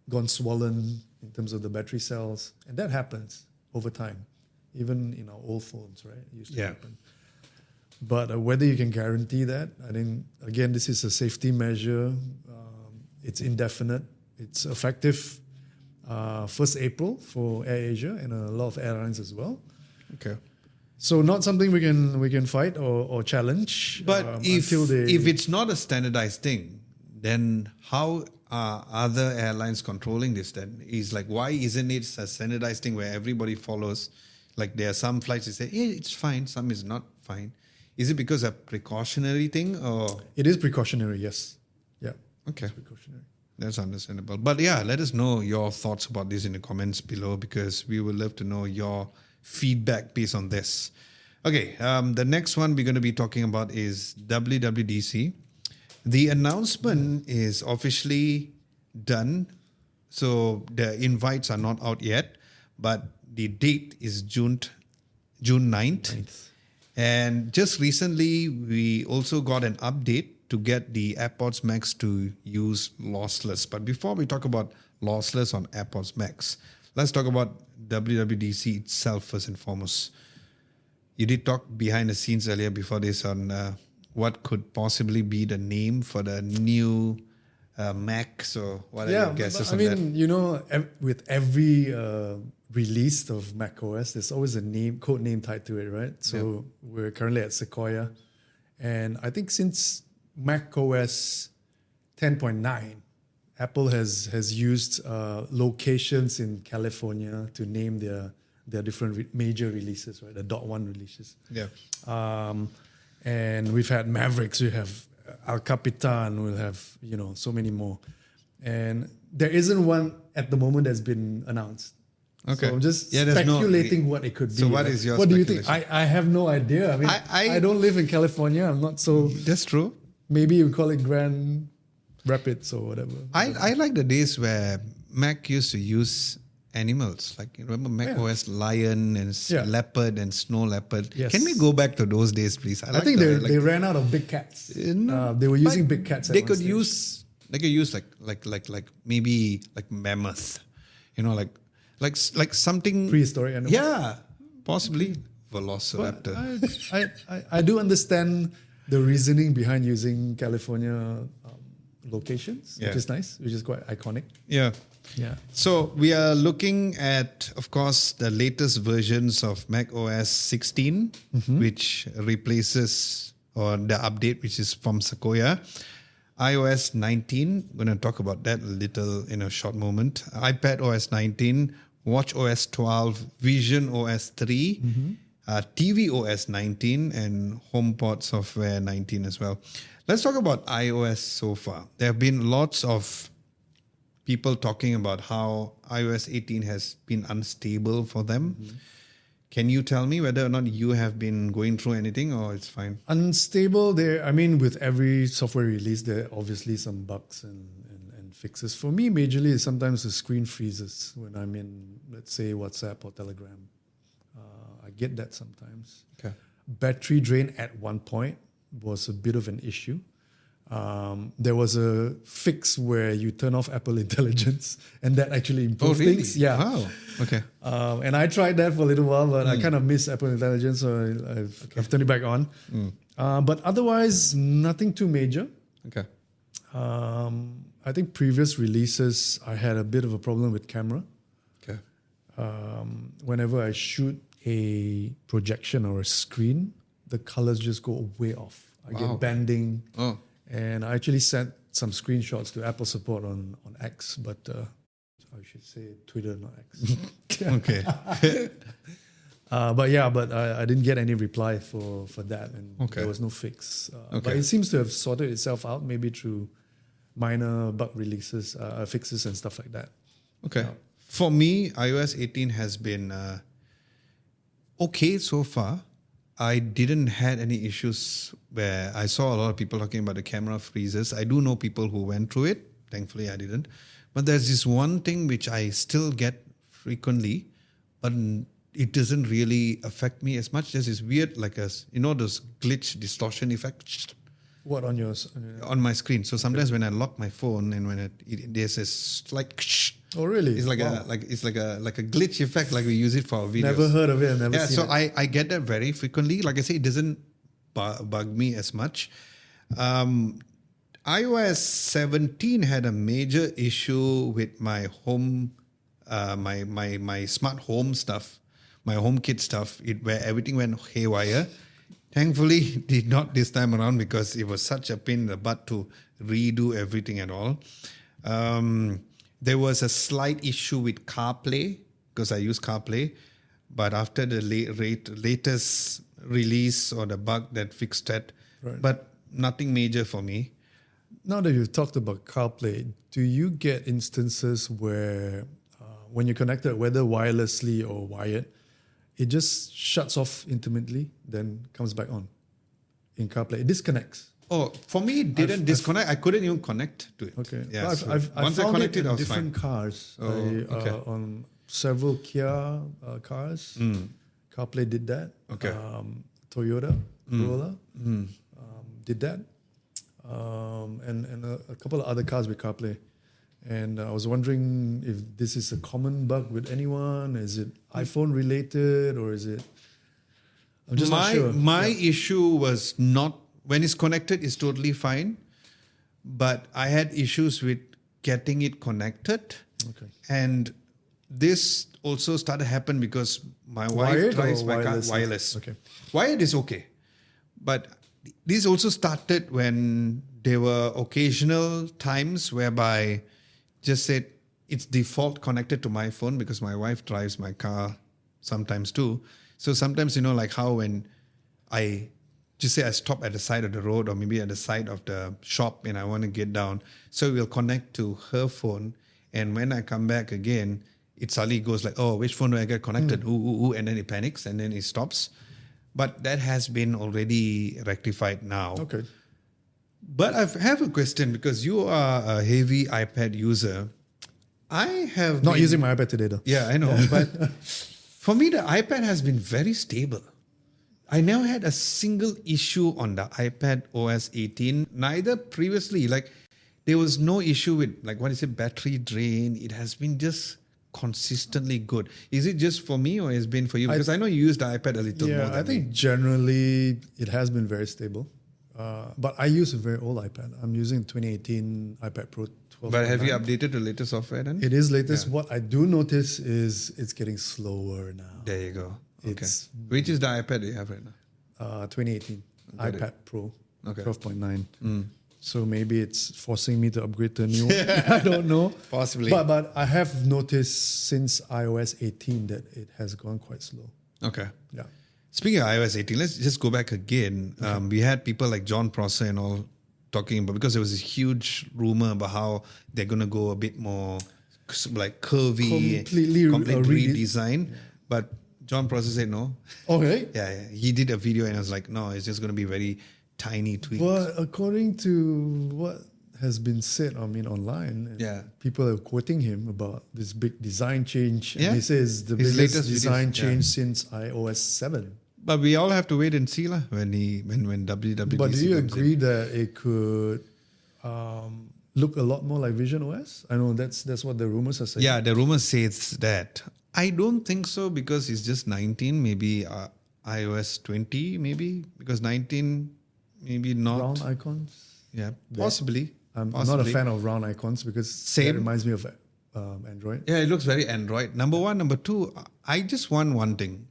Speaker 2: gone swollen in terms of the battery cells, and that happens over time, even in our old phones, right? It used to happen. But whether you can guarantee that, I think, again, this is a safety measure. It's indefinite. It's effective 1st April for AirAsia and a lot of airlines as well.
Speaker 1: Okay.
Speaker 2: So not something we can fight or challenge.
Speaker 1: But if it's not a standardized thing, then how are other airlines controlling this then? Is like, why isn't it a standardized thing where everybody follows? Like there are some flights that say, hey, it's fine, some is not fine. Is it because a precautionary thing or?
Speaker 2: It is precautionary, yes. Yeah.
Speaker 1: Okay.
Speaker 2: It's precautionary.
Speaker 1: That's understandable. But yeah, let us know your thoughts about this in the comments below because we would love to know your feedback based on this. Okay, the next one we're going to be talking about is WWDC. The announcement is officially done. So the invites are not out yet, but the date is June 9th. And just recently, we also got an update to get the AirPods Max to use Lossless. But before we talk about Lossless on AirPods Max, let's talk about WWDC itself first and foremost. You did talk behind the scenes earlier before this on what could possibly be the name for the new Max or what are your guesses on that?
Speaker 2: I mean, with every release of macOS, there's always a code name tied to it, right? So we're currently at Sequoia. And I think since macOS 10.9, Apple has used locations in California to name their different major releases, right? The .1 releases.
Speaker 1: Yeah.
Speaker 2: And we've had Mavericks, we have El Capitan, we'll have, so many more. And there isn't one at the moment that's been announced.
Speaker 1: Okay.
Speaker 2: So I'm just speculating what it could be.
Speaker 1: So what is your
Speaker 2: What do you
Speaker 1: speculation?
Speaker 2: think? I have no idea. I mean, I don't live in California. I'm not so...
Speaker 1: That's true.
Speaker 2: Maybe you call it Grand Rapids or whatever.
Speaker 1: I like the days where Mac used to use animals. Like, you remember Mac OS lion and leopard and snow leopard?
Speaker 2: Yes.
Speaker 1: Can we go back to those days, please?
Speaker 2: I think they ran out of big cats.
Speaker 1: No,
Speaker 2: they were using big cats.
Speaker 1: They could use like maybe like mammoth, like something
Speaker 2: Prehistoric animals.
Speaker 1: Yeah, possibly Velociraptor.
Speaker 2: I do understand the reasoning behind using California locations, which is nice, which is quite iconic.
Speaker 1: Yeah.
Speaker 2: Yeah.
Speaker 1: So we are looking at, of course, the latest versions of Mac OS 16, which replaces, or the update, which is from Sequoia. iOS 19, we're going to talk about that a little in a short moment. iPad OS 19, Watch OS 12, Vision OS 3, TV OS 19, and HomePod software 19 as well. Let's talk about iOS so far. There have been lots of people talking about how iOS 18 has been unstable for them. Can you tell me whether or not you have been going through anything or it's fine?
Speaker 2: Unstable, with every software release, there are obviously some bugs and fixes. For me, majorly, sometimes the screen freezes when I'm in, let's say, WhatsApp or Telegram. I get that sometimes.
Speaker 1: Okay.
Speaker 2: Battery drain at one point was a bit of an issue. There was a fix where you turn off Apple Intelligence and that actually improved things. Yeah.
Speaker 1: Wow. Okay.
Speaker 2: And I tried that for a little while, but I kind of miss Apple Intelligence, so I've turned it back on. But otherwise, nothing too major.
Speaker 1: Okay.
Speaker 2: I think previous releases, I had a bit of a problem with camera.
Speaker 1: Okay.
Speaker 2: Whenever I shoot a projection or a screen, the colors just go way off. I get banding.
Speaker 1: Oh.
Speaker 2: And I actually sent some screenshots to Apple support on X, but I should say Twitter, not X.
Speaker 1: Okay.
Speaker 2: But I didn't get any reply for that, and
Speaker 1: Okay.
Speaker 2: there was no fix.
Speaker 1: Okay.
Speaker 2: But it seems to have sorted itself out, maybe through minor bug releases, fixes and stuff like that.
Speaker 1: Okay. For me, iOS 18 has been okay so far. I didn't had any issues where I saw a lot of people talking about the camera freezes. I do know people who went through it. Thankfully, I didn't. But there's this one thing which I still get frequently, but it doesn't really affect me as much. There's this weird, like those glitch distortion effect
Speaker 2: What on your?
Speaker 1: on my screen. So sometimes when I lock my phone and when there's this slight,
Speaker 2: Oh, really?
Speaker 1: it's like
Speaker 2: Wow.
Speaker 1: a glitch effect, like we use it for our videos.
Speaker 2: Never heard of it. Never
Speaker 1: Yeah,
Speaker 2: seen
Speaker 1: so
Speaker 2: it.
Speaker 1: I get that very frequently. Like I say, it doesn't bug me as much. iOS 17 had a major issue with my home, my smart home stuff, my HomeKit stuff, where everything went haywire. Thankfully, it did not this time around because it was such a pain in the butt to redo everything and all. There was a slight issue with CarPlay because I use CarPlay, but after the latest release or the bug that fixed that,
Speaker 2: Right.
Speaker 1: but nothing major for me.
Speaker 2: Now that you've talked about CarPlay, do you get instances where when you connect it, whether wirelessly or wired, it just shuts off intermittently, then comes back on in CarPlay? It disconnects.
Speaker 1: Oh, for me, it didn't disconnect. I couldn't even connect to it.
Speaker 2: Okay.
Speaker 1: Yeah.
Speaker 2: But
Speaker 1: So
Speaker 2: I've
Speaker 1: once I
Speaker 2: found
Speaker 1: connected,
Speaker 2: it
Speaker 1: I
Speaker 2: in
Speaker 1: was fine.
Speaker 2: different cars.
Speaker 1: Oh, okay.
Speaker 2: On several Kia cars, CarPlay did that.
Speaker 1: Okay.
Speaker 2: Toyota, Corolla did that. And a couple of other cars with CarPlay. And I was wondering if this is a common bug with anyone. Is it iPhone related or is it? I'm just not sure.
Speaker 1: My issue was not when it's connected, it's totally fine. But I had issues with getting it connected.
Speaker 2: Okay.
Speaker 1: And this also started to happen because my
Speaker 2: Wired
Speaker 1: wife drives
Speaker 2: or
Speaker 1: my car
Speaker 2: wireless?
Speaker 1: wireless.
Speaker 2: Okay.
Speaker 1: Wired is okay. But this also started when there were occasional times whereby just said it's default connected to my phone because my wife drives my car sometimes too. So sometimes, like how when I just say I stop at the side of the road or maybe at the side of the shop and I want to get down. So we'll connect to her phone. And when I come back again, it suddenly goes like, oh, which phone do I get connected? Ooh, and then it panics and then it stops. But that has been already rectified now.
Speaker 2: Okay.
Speaker 1: But I have a question because you are a heavy iPad user. I have
Speaker 2: Not
Speaker 1: been-
Speaker 2: using my iPad today though.
Speaker 1: Yeah, I know. But for me, the iPad has been very stable. I never had a single issue on the iPad OS 18. Neither previously. Like there was no issue with battery drain. It has been just consistently good. Is it just for me or has it been for you? Because I know you use the iPad a little more
Speaker 2: Yeah,
Speaker 1: than
Speaker 2: I think
Speaker 1: me.
Speaker 2: generally it has been very stable. But I use a very old iPad. I'm using 2018 iPad Pro 12.
Speaker 1: But have you updated the latest software then?
Speaker 2: It is latest. What I do notice is it's getting slower now.
Speaker 1: There you go. Okay.
Speaker 2: It's-
Speaker 1: Which is the iPad you have right now?
Speaker 2: 2018
Speaker 1: Got it.
Speaker 2: iPad Pro
Speaker 1: Okay.
Speaker 2: 12.9. So maybe it's forcing me to upgrade to a new one. I don't know.
Speaker 1: Possibly.
Speaker 2: But I have noticed since iOS 18 that it has gone quite slow.
Speaker 1: Okay.
Speaker 2: Yeah.
Speaker 1: Speaking of iOS 18, let's just go back again. We had people like John Prosser and all talking about, because there was this huge rumor about how they're going to go a bit more like curvy,
Speaker 2: Completely
Speaker 1: redesign. But John Prosser said no.
Speaker 2: Okay.
Speaker 1: Yeah, he did a video and I was like, no, it's just going to be very tiny tweaks.
Speaker 2: Well, according to what has been said, online, and
Speaker 1: Yeah.
Speaker 2: people are quoting him about this big design change.
Speaker 1: Yeah.
Speaker 2: And he says the
Speaker 1: His
Speaker 2: biggest
Speaker 1: latest
Speaker 2: design
Speaker 1: videos,
Speaker 2: change since iOS 7.
Speaker 1: But we all have to wait and see when WWDC
Speaker 2: But do you
Speaker 1: comes in.
Speaker 2: agree that it could look a lot more like Vision OS? I know that's what the rumors are saying.
Speaker 1: Yeah, the rumor says that. I don't think so because it's just 19, maybe iOS 20, maybe because 19 maybe not.
Speaker 2: Round icons.
Speaker 1: Yeah, possibly.
Speaker 2: I'm not a
Speaker 1: Possibly.
Speaker 2: fan of round icons because
Speaker 1: Same.
Speaker 2: that reminds me of Android.
Speaker 1: Yeah, it looks very Android. Number one. Number two, I just want one thing.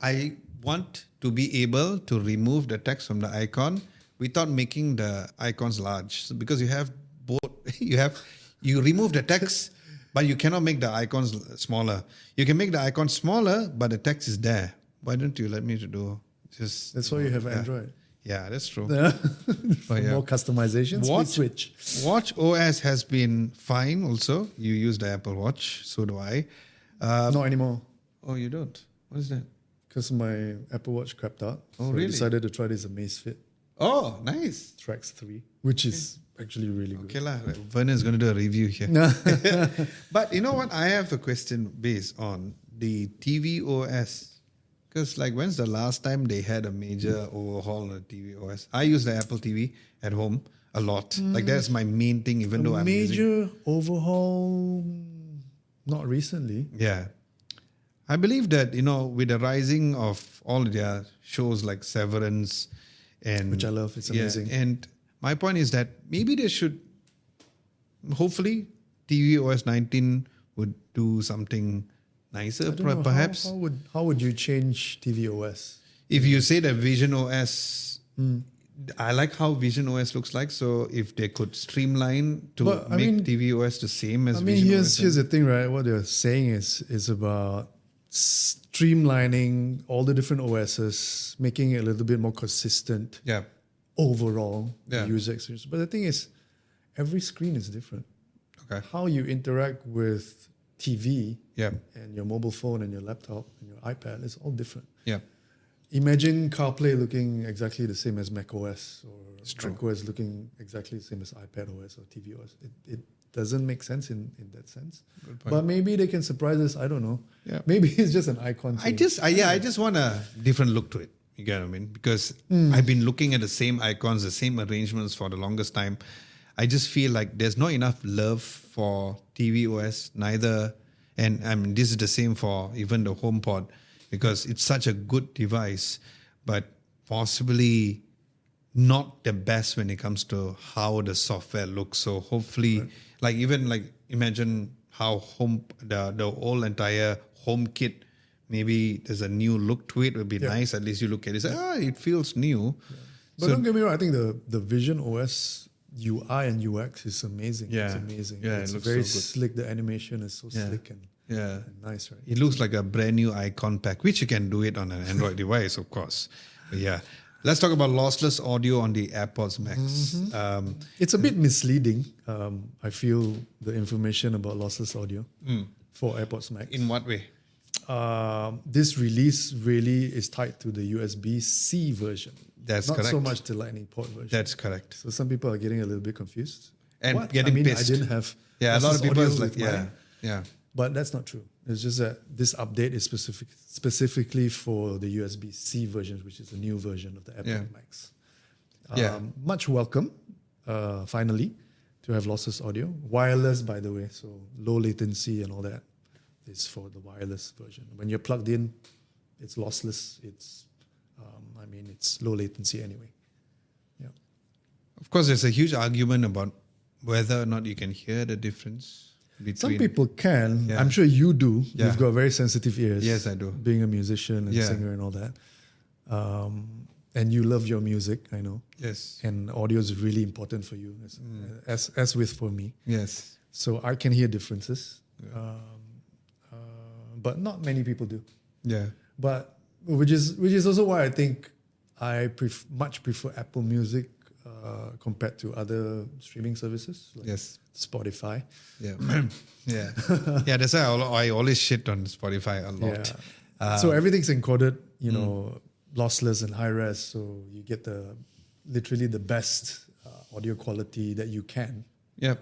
Speaker 1: I want to be able to remove the text from the icon without making the icons large. So because you have both, you remove the text, but you cannot make the icons smaller. You can make the icon smaller, but the text is there. Why don't you let me to do just?
Speaker 2: That's why you have Android.
Speaker 1: Yeah, that's true.
Speaker 2: For more customizations, we switch.
Speaker 1: Watch OS has been fine also. You use the Apple Watch, so do I.
Speaker 2: Not anymore.
Speaker 1: Oh, you don't? What is that?
Speaker 2: Because my Apple Watch crapped out.
Speaker 1: Oh,
Speaker 2: so
Speaker 1: really?
Speaker 2: I decided to try this Amazfit
Speaker 1: Oh, nice.
Speaker 2: Trax 3, which is actually really good.
Speaker 1: Okay, lah. Vernon is going to do a review here. But you know what? I have a question based on the TV OS. Because like when's the last time they had a major overhaul on the TV OS? I use the Apple TV at home a lot. Like that's my main thing, even though I'm using.
Speaker 2: Major overhaul, not recently.
Speaker 1: Yeah. I believe that, with the rising of all their shows like Severance and
Speaker 2: Which I love, it's amazing.
Speaker 1: And my point is that maybe they should, hopefully, TV OS 19 would do something nicer,
Speaker 2: I don't know,
Speaker 1: perhaps.
Speaker 2: How would you change TV OS?
Speaker 1: If you say that Vision OS, I like how Vision OS looks like. So if they could streamline to
Speaker 2: But, I
Speaker 1: make
Speaker 2: mean-
Speaker 1: TV OS the same as
Speaker 2: I mean,
Speaker 1: Vision OS.
Speaker 2: here's the thing, right? What they're saying is about streamlining all the different OSs, making it a little bit more consistent
Speaker 1: Yeah.
Speaker 2: overall
Speaker 1: Yeah.
Speaker 2: user experience. But the thing is, every screen is different.
Speaker 1: Okay.
Speaker 2: How you interact with TV
Speaker 1: Yeah.
Speaker 2: and your mobile phone and your laptop and your iPad is all different.
Speaker 1: Yeah.
Speaker 2: Imagine CarPlay looking exactly the same as macOS or
Speaker 1: true.
Speaker 2: macOS looking exactly the same as iPadOS or tvOS. It doesn't make sense in that sense.
Speaker 1: Good point.
Speaker 2: But maybe they can surprise us. I don't know.
Speaker 1: Yeah.
Speaker 2: Maybe it's just an icon
Speaker 1: I
Speaker 2: change.
Speaker 1: just want a different look to it. You get what I mean? Because I've been looking at the same icons, the same arrangements for the longest time. I just feel like there's not enough love for TV OS, neither. And I mean, this is the same for even the HomePod, because it's such a good device, but possibly not the best when it comes to how the software looks. So hopefully, imagine how the whole entire HomeKit, maybe there's a new look to it. It would be nice. At least you look at it, it feels new.
Speaker 2: But don't get me wrong. I think the Vision OS UI and UX is amazing.
Speaker 1: Yeah.
Speaker 2: It's amazing.
Speaker 1: Yeah,
Speaker 2: it's
Speaker 1: it looks
Speaker 2: very
Speaker 1: so good.
Speaker 2: slick. The animation is so slick and nice, right?
Speaker 1: It looks like a brand new icon pack, which you can do it on an Android device, of course. But yeah. Let's talk about lossless audio on the AirPods Max.
Speaker 2: It's a bit misleading. I feel the information about lossless audio for AirPods Max.
Speaker 1: In what way?
Speaker 2: This release really is tied to the USB-C version.
Speaker 1: That's
Speaker 2: not
Speaker 1: correct.
Speaker 2: so much the Lightning port version.
Speaker 1: That's correct.
Speaker 2: So some people are getting a little bit confused.
Speaker 1: And
Speaker 2: What?
Speaker 1: getting pissed.
Speaker 2: I didn't have
Speaker 1: Yeah, a lot of
Speaker 2: lossless
Speaker 1: people
Speaker 2: audio
Speaker 1: is like,
Speaker 2: with mine.
Speaker 1: yeah.
Speaker 2: But that's not true. It's just that this update is specifically for the USB-C version, which is the new version of the AirPods Max. Much welcome, finally, to have lossless audio. Wireless, by the way, so low latency and all that is for the wireless version. When you're plugged in, it's lossless. It's low latency anyway. Yeah.
Speaker 1: Of course, there's a huge argument about whether or not you can hear the difference between.
Speaker 2: Some people can.
Speaker 1: Yeah.
Speaker 2: I'm sure you do.
Speaker 1: Yeah.
Speaker 2: You've got very sensitive ears.
Speaker 1: Yes, I do.
Speaker 2: Being a musician and singer and all that. And you love your music, I know.
Speaker 1: Yes.
Speaker 2: And audio is really important for you, as with for me.
Speaker 1: Yes.
Speaker 2: So I can hear differences. But not many people do.
Speaker 1: Yeah.
Speaker 2: But which is also why I think I much prefer Apple Music compared to other streaming services like Spotify.
Speaker 1: Yeah. Yeah. Yeah. That's why I always shit on Spotify a lot.
Speaker 2: Yeah. So everything's encoded, lossless and high res. So you get literally the best audio quality that you can.
Speaker 1: Yep.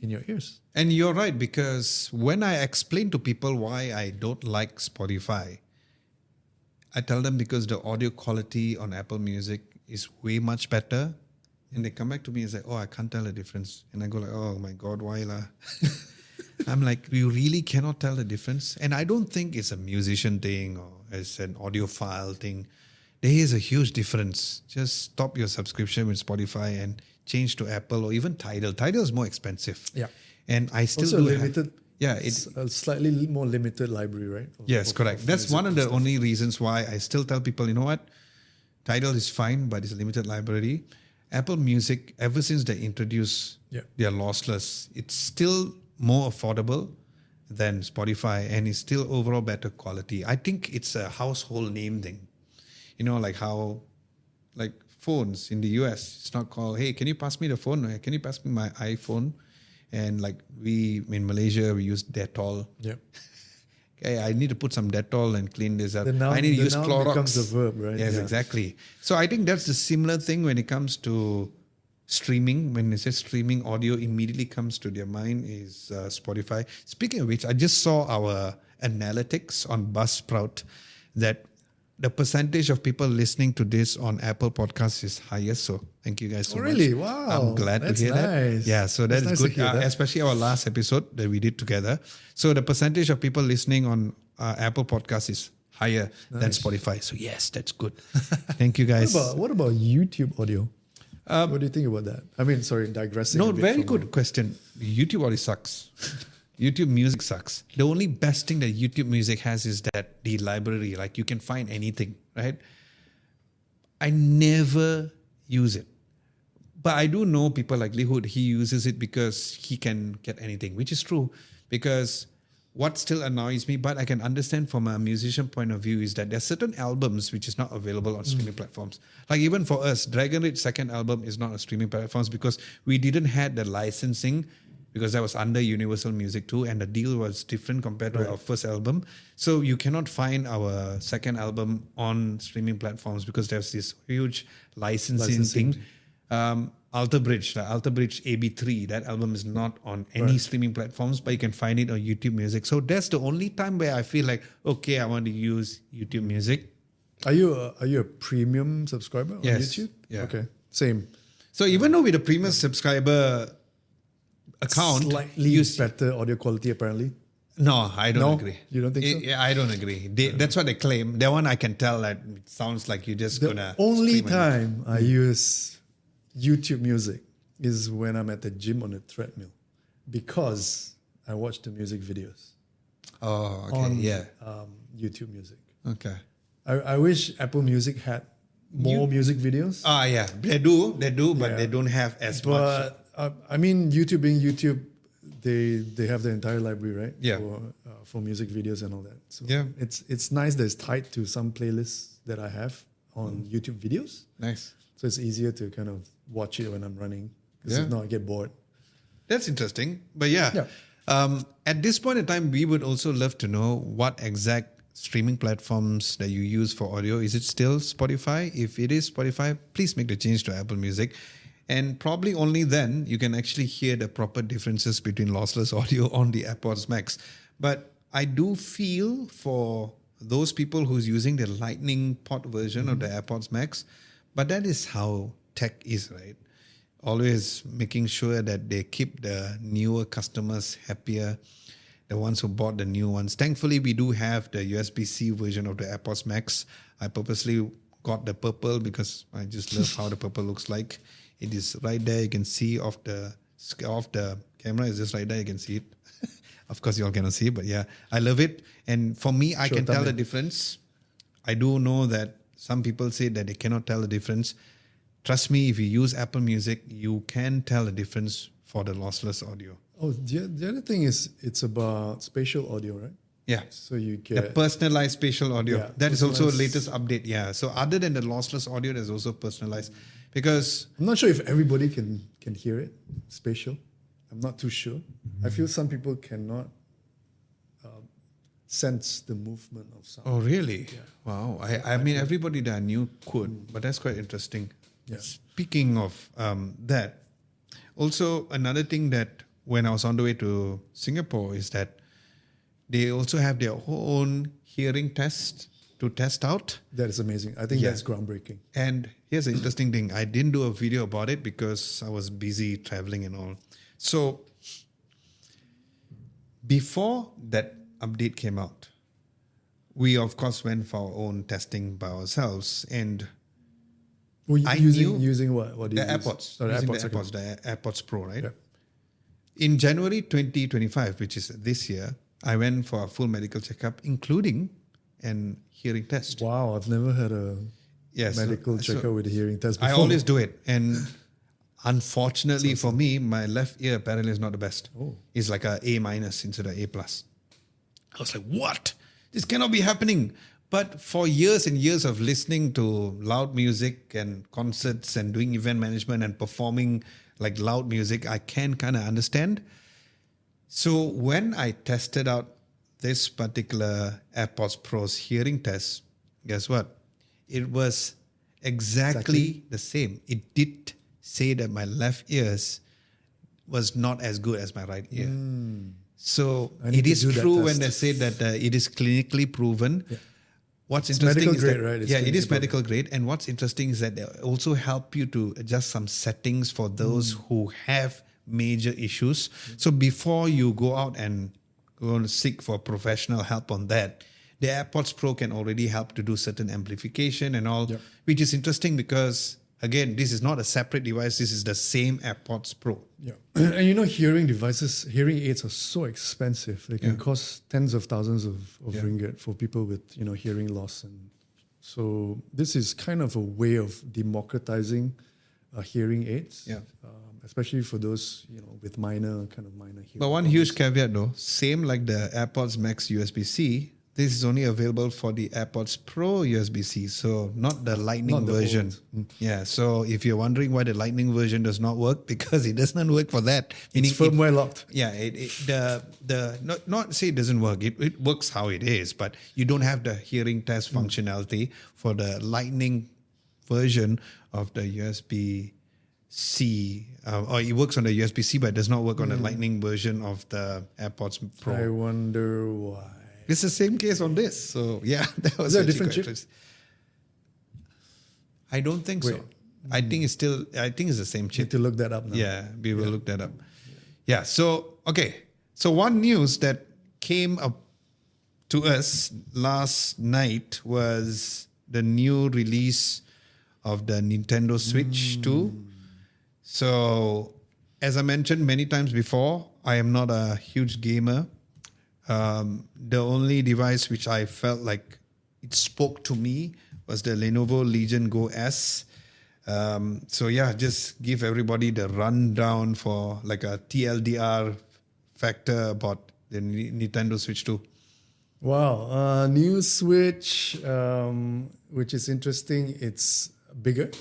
Speaker 2: In your ears.
Speaker 1: And you're right, because when I explain to people why I don't like Spotify, I tell them because the audio quality on Apple Music is way much better. And they come back to me and say, I can't tell the difference. And I go like, oh my God, why lah? I'm like, you really cannot tell the difference? And I don't think it's a musician thing or it's an audiophile thing. there is a huge difference. Just stop your subscription with Spotify and change to Apple or even Tidal. Tidal is more expensive.
Speaker 2: Yeah.
Speaker 1: And I still
Speaker 2: Also
Speaker 1: do
Speaker 2: limited.
Speaker 1: yeah,
Speaker 2: It's a slightly more limited library, right?
Speaker 1: yes, correct. That's
Speaker 2: music
Speaker 1: one of
Speaker 2: and
Speaker 1: the
Speaker 2: stuff.
Speaker 1: only reasons why I still tell people, you know what? Tidal is fine, but it's a limited library. Apple Music, ever since they introduced
Speaker 2: Yeah.
Speaker 1: their lossless, it's still more affordable than Spotify and it's still overall better quality. I think it's a household name thing. You know, like how, like phones in the US, it's not called, hey, can you pass me the phone? Or, can you pass me my iPhone? And like we, in Malaysia, we use Dettol.
Speaker 2: Yeah.
Speaker 1: Okay, I need to put some Dettol and clean this up.
Speaker 2: The noun,
Speaker 1: I need to
Speaker 2: the
Speaker 1: use
Speaker 2: noun
Speaker 1: Clorox.
Speaker 2: becomes a verb, right?
Speaker 1: Yes,
Speaker 2: Yeah.
Speaker 1: exactly. So I think that's the similar thing when it comes to streaming. When they say streaming, audio immediately comes to their mind is Spotify. Speaking of which, I just saw our analytics on Buzzsprout that the percentage of people listening to this on Apple Podcasts is highest. So thank you guys so much.
Speaker 2: Really? Wow.
Speaker 1: I'm glad
Speaker 2: That's
Speaker 1: to hear that.
Speaker 2: nice.
Speaker 1: Yeah, so
Speaker 2: That's
Speaker 1: that's
Speaker 2: nice to
Speaker 1: good,
Speaker 2: hear that.
Speaker 1: especially our last episode that we did together. So the percentage of people listening on Apple Podcasts is higher than
Speaker 2: Nice.
Speaker 1: Spotify. So yes, that's good. Thank you guys.
Speaker 2: What about YouTube audio? What do you think about that? I mean, sorry, digressing.
Speaker 1: No,
Speaker 2: a bit
Speaker 1: very
Speaker 2: from
Speaker 1: good question. YouTube audio sucks. YouTube music sucks. The only best thing that YouTube music has is that the library, like you can find anything, right? I never use it. But I do know people like Lihood, he uses it because he can get anything, which is true. Because what still annoys me, but I can understand from a musician point of view, is that there are certain albums which is not available on streaming platforms. Like even for us, Dragon Ridge second album is not on streaming platforms because we didn't have the licensing because that was under Universal Music too, and the deal was different compared to our first album. So you cannot find our second album on streaming platforms because there's this huge licensing thing. Alter Bridge, the Alter Bridge AB3, that album is not on any streaming platforms, but you can find it on YouTube Music. So that's the only time where I feel like, okay, I want to use YouTube Music.
Speaker 2: Are you a premium subscriber on
Speaker 1: Yes.
Speaker 2: YouTube?
Speaker 1: Yeah.
Speaker 2: Okay. Same.
Speaker 1: So even though with a premium subscriber account,
Speaker 2: Slightly better audio quality apparently.
Speaker 1: no, I don't
Speaker 2: No?
Speaker 1: agree.
Speaker 2: You don't think so?
Speaker 1: Yeah, I don't agree. That's what they claim. That one I can tell that it sounds like you're just
Speaker 2: The
Speaker 1: gonna.
Speaker 2: only
Speaker 1: stream it.
Speaker 2: time I use YouTube Music is when I'm at the gym on a treadmill because I watch the music videos
Speaker 1: Oh, okay.
Speaker 2: on
Speaker 1: Yeah.
Speaker 2: YouTube Music.
Speaker 1: Okay.
Speaker 2: I wish Apple Music had more music videos.
Speaker 1: Ah, yeah. They do, but
Speaker 2: Yeah.
Speaker 1: they don't have as much.
Speaker 2: But I mean, YouTube being YouTube, they have the entire library, right?
Speaker 1: Yeah.
Speaker 2: For music videos and all that. So
Speaker 1: Yeah.
Speaker 2: it's nice that it's tied to some playlists that I have on YouTube videos.
Speaker 1: Nice.
Speaker 2: So it's easier to kind of watch it when I'm running. Because
Speaker 1: Yeah.
Speaker 2: if not, I get bored.
Speaker 1: That's interesting. But yeah. At this point in time, we would also love to know what exact streaming platforms that you use for audio. Is it still Spotify? If it is Spotify, please make the change to Apple Music. And probably only then you can actually hear the proper differences between lossless audio on the AirPods Max. But I do feel for those people who's using the Lightning port version of the AirPods Max, but that is how tech is, right? Always making sure that they keep the newer customers happier, the ones who bought the new ones. Thankfully, we do have the USB-C version of the AirPods Max. I purposely got the purple because I just love how the purple looks like. It is right there. You can see off the camera. It's just right there. You can see it. Of course, you all cannot see it, but yeah, I love it. And for me, I can tell the difference. I do know that some people say that they cannot tell the difference. Trust me, if you use Apple Music, you can tell the difference for the lossless audio.
Speaker 2: Oh, the other thing is it's about spatial audio, right?
Speaker 1: Yeah.
Speaker 2: So you
Speaker 1: The
Speaker 2: get
Speaker 1: personalized spatial audio.
Speaker 2: Yeah,
Speaker 1: That is also a
Speaker 2: personalized.
Speaker 1: latest update. Yeah. So other than the lossless audio, there's also personalized. Because
Speaker 2: I'm not sure if everybody can hear it, spatial. I'm not too sure. I feel some people cannot sense the movement of sound.
Speaker 1: oh really? Wow. I mean everybody that I knew could, but that's quite interesting.
Speaker 2: Yeah.
Speaker 1: Speaking of that, also another thing that when I was on the way to Singapore is that they also have their own hearing test to test out.
Speaker 2: That is amazing. I think
Speaker 1: Yeah.
Speaker 2: that's groundbreaking.
Speaker 1: And here's the interesting thing. I didn't do a video about it because I was busy traveling and all. So before that update came out, we of course went for our own testing by ourselves, and
Speaker 2: Were you
Speaker 1: I
Speaker 2: using what? What do
Speaker 1: the
Speaker 2: you use?
Speaker 1: AirPods,
Speaker 2: Oh, the
Speaker 1: using
Speaker 2: AirPods.
Speaker 1: the
Speaker 2: Okay.
Speaker 1: AirPods, the AirPods Pro, right?
Speaker 2: Yeah.
Speaker 1: In January 2025, which is this year, I went for a full medical checkup, including an hearing test.
Speaker 2: Wow, I've never had a
Speaker 1: Yes,
Speaker 2: medical checkup with a hearing test before.
Speaker 1: I always do it, and unfortunately for me, my left ear apparently is not the best.
Speaker 2: Oh.
Speaker 1: It's like a A minus instead of A plus. I was like, what? This cannot be happening. But for years and years of listening to loud music and concerts and doing event management and performing like loud music, I can kind of understand. So when I tested out this particular AirPods Pro's hearing test, guess what? It was exactly the same. It did say that my left ears was not as good as my right ear. So
Speaker 2: I need
Speaker 1: it
Speaker 2: to
Speaker 1: is
Speaker 2: do that
Speaker 1: true when they
Speaker 2: test.
Speaker 1: say that it is clinically proven.
Speaker 2: Yeah.
Speaker 1: What's
Speaker 2: It's
Speaker 1: interesting
Speaker 2: medical
Speaker 1: is
Speaker 2: grade,
Speaker 1: that,
Speaker 2: right? It's
Speaker 1: yeah, it is
Speaker 2: clinically
Speaker 1: medical grade. And what's interesting is that they also help you to adjust some settings for those who have major issues. So before you go out and go and seek for professional help on that, the AirPods Pro can already help to do certain amplification and all,
Speaker 2: Yep.
Speaker 1: which is interesting because, again, this is not a separate device. This is the same AirPods Pro.
Speaker 2: Yeah. And you know, hearing devices, hearing aids are so expensive. They can cost tens of thousands of ringgit for people with, hearing loss. And so this is kind of a way of democratizing hearing aids.
Speaker 1: Yeah.
Speaker 2: Especially for those, with minor hearing.
Speaker 1: But one huge caveat though, same like the AirPods Max USB-C, this is only available for the AirPods Pro USB-C, so not the Lightning
Speaker 2: Not the
Speaker 1: version.
Speaker 2: old.
Speaker 1: Yeah, so if you're wondering why the Lightning version does not work, because it does not work for that.
Speaker 2: It's firmware locked.
Speaker 1: Yeah, not say it doesn't work. It works how it is, but you don't have the hearing test functionality for the Lightning version of the USB-C. Or it works on the USB-C, but it does not work on the Lightning version of the AirPods Pro.
Speaker 2: I wonder why.
Speaker 1: It's the same case on this. So yeah, that was
Speaker 2: Is there a
Speaker 1: actually
Speaker 2: different
Speaker 1: quite
Speaker 2: chip?
Speaker 1: interesting. I don't think
Speaker 2: Wait.
Speaker 1: so. I think it's the same chip.
Speaker 2: Need to look that up now.
Speaker 1: Yeah, we will look that up. Yeah. So, okay. So one news that came up to us last night was the new release of the Nintendo Switch 2. So, as I mentioned many times before, I am not a huge gamer. The only device which I felt like it spoke to me was the Lenovo Legion Go S. So yeah, just give everybody the rundown for like a TLDR factor about the Nintendo Switch 2.
Speaker 2: Wow. New Switch, which is interesting. It's bigger.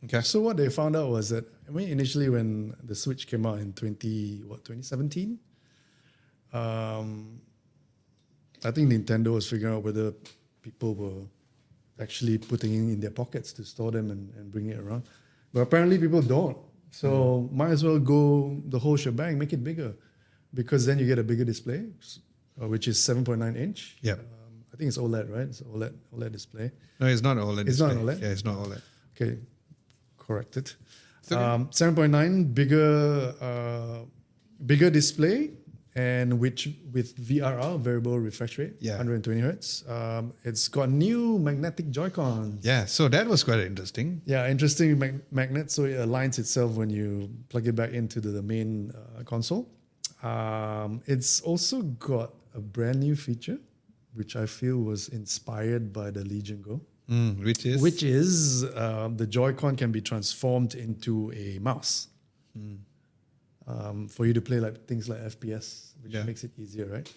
Speaker 1: Okay.
Speaker 2: So what they found out was that, initially when the Switch came out in 2017, I think Nintendo was figuring out whether people were actually putting it in their pockets to store them and bring it around. But apparently people don't. So might as well go the whole shebang, make it bigger. Because then you get a bigger display, which is 7.9 inch.
Speaker 1: Yep.
Speaker 2: I think it's OLED, right? It's OLED display.
Speaker 1: No, it's not OLED.
Speaker 2: It's not
Speaker 1: display.
Speaker 2: OLED?
Speaker 1: Yeah, it's not OLED.
Speaker 2: Okay, corrected.
Speaker 1: It's okay.
Speaker 2: 7.9 bigger display, and which with VRR, variable refresh rate,
Speaker 1: Yeah.
Speaker 2: 120 hertz. It's got new magnetic Joy-Con.
Speaker 1: Yeah, so that was quite interesting.
Speaker 2: Yeah, interesting magnet. So it aligns itself when you plug it back into the main console. It's also got a brand new feature, which I feel was inspired by the Legion Go.
Speaker 1: Which is
Speaker 2: The Joy-Con can be transformed into a mouse for you to play like things like FPS, which makes it easier, right?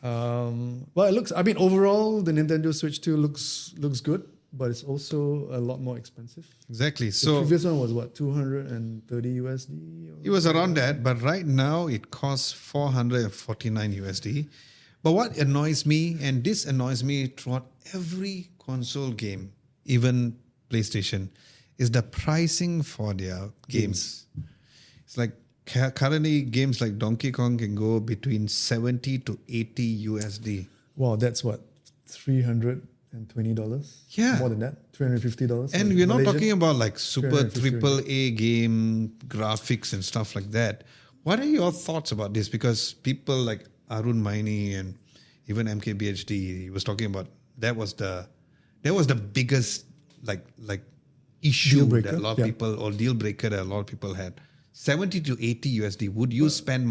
Speaker 2: Well, it looks. Overall, the Nintendo Switch 2 looks good, but it's also a lot more expensive.
Speaker 1: exactly.
Speaker 2: The
Speaker 1: So
Speaker 2: previous one was what, 230 USD?
Speaker 1: it was around that, but right now it costs 449 USD. But what annoys me, and this annoys me throughout every console game, even PlayStation, is the pricing for their games. It's like currently games like Donkey Kong can go between 70 to 80 USD.
Speaker 2: Wow, that's what, $320?
Speaker 1: Yeah.
Speaker 2: More than that, $350.
Speaker 1: And we're not
Speaker 2: Malaysian?
Speaker 1: talking about like super
Speaker 2: 350
Speaker 1: triple A game graphics and stuff like that. What are your thoughts about this? Because people like Arun Maini and even MKBHD, he was talking about that was the biggest like issue
Speaker 2: Deal breaker,
Speaker 1: that a lot of
Speaker 2: yeah.
Speaker 1: people, or deal breaker that a lot of people had. 70 to 80 USD. Would you spend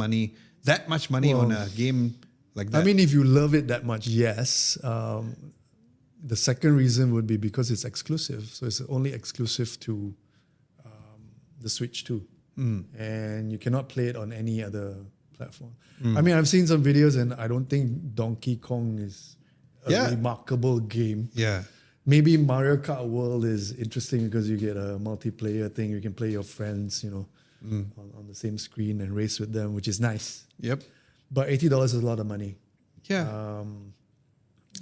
Speaker 1: that much money on a game like that?
Speaker 2: I mean, if you love it that much, yes. The second reason would be because it's exclusive. So it's only exclusive to the Switch 2. And you cannot play it on any other platform. I mean, I've seen some videos and I don't think Donkey Kong is a remarkable game.
Speaker 1: Yeah.
Speaker 2: Maybe Mario Kart World is interesting because you get a multiplayer thing. You can play your friends, on the same screen and race with them, which is nice.
Speaker 1: Yep.
Speaker 2: But $80 is a lot of money.
Speaker 1: Yeah.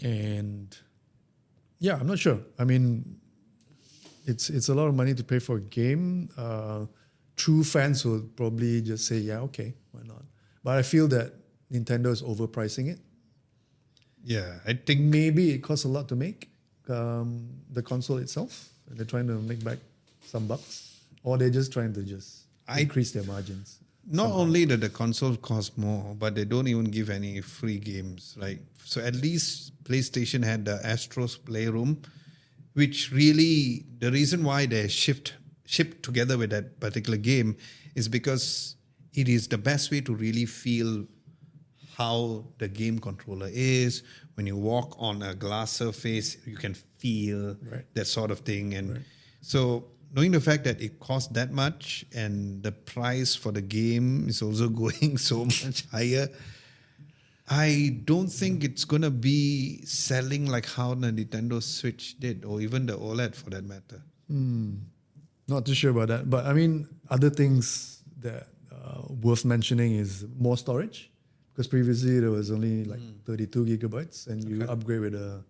Speaker 2: And yeah, I'm not sure. I mean, it's a lot of money to pay for a game. True fans will probably just say, yeah, okay, why not? But I feel that Nintendo is overpricing it.
Speaker 1: Yeah, I think
Speaker 2: Maybe it costs a lot to make the console itself, and they're trying to make back some bucks, or they're just trying to increase their margins.
Speaker 1: not only that the console costs more, but they don't even give any free games. Like, so at least PlayStation had the Astro's Playroom, which really, the reason why they shipped together with that particular game is because it is the best way to really feel how the game controller is. When you walk on a glass surface, you can feel that sort of thing. And so knowing the fact that it costs that much and the price for the game is also going so much higher, I don't think it's going to be selling like how the Nintendo Switch did, or even the OLED for that matter.
Speaker 2: Not too sure about that. But I mean, other things that worth mentioning is more storage. Because previously there was only like 32 gigabytes and you upgrade with a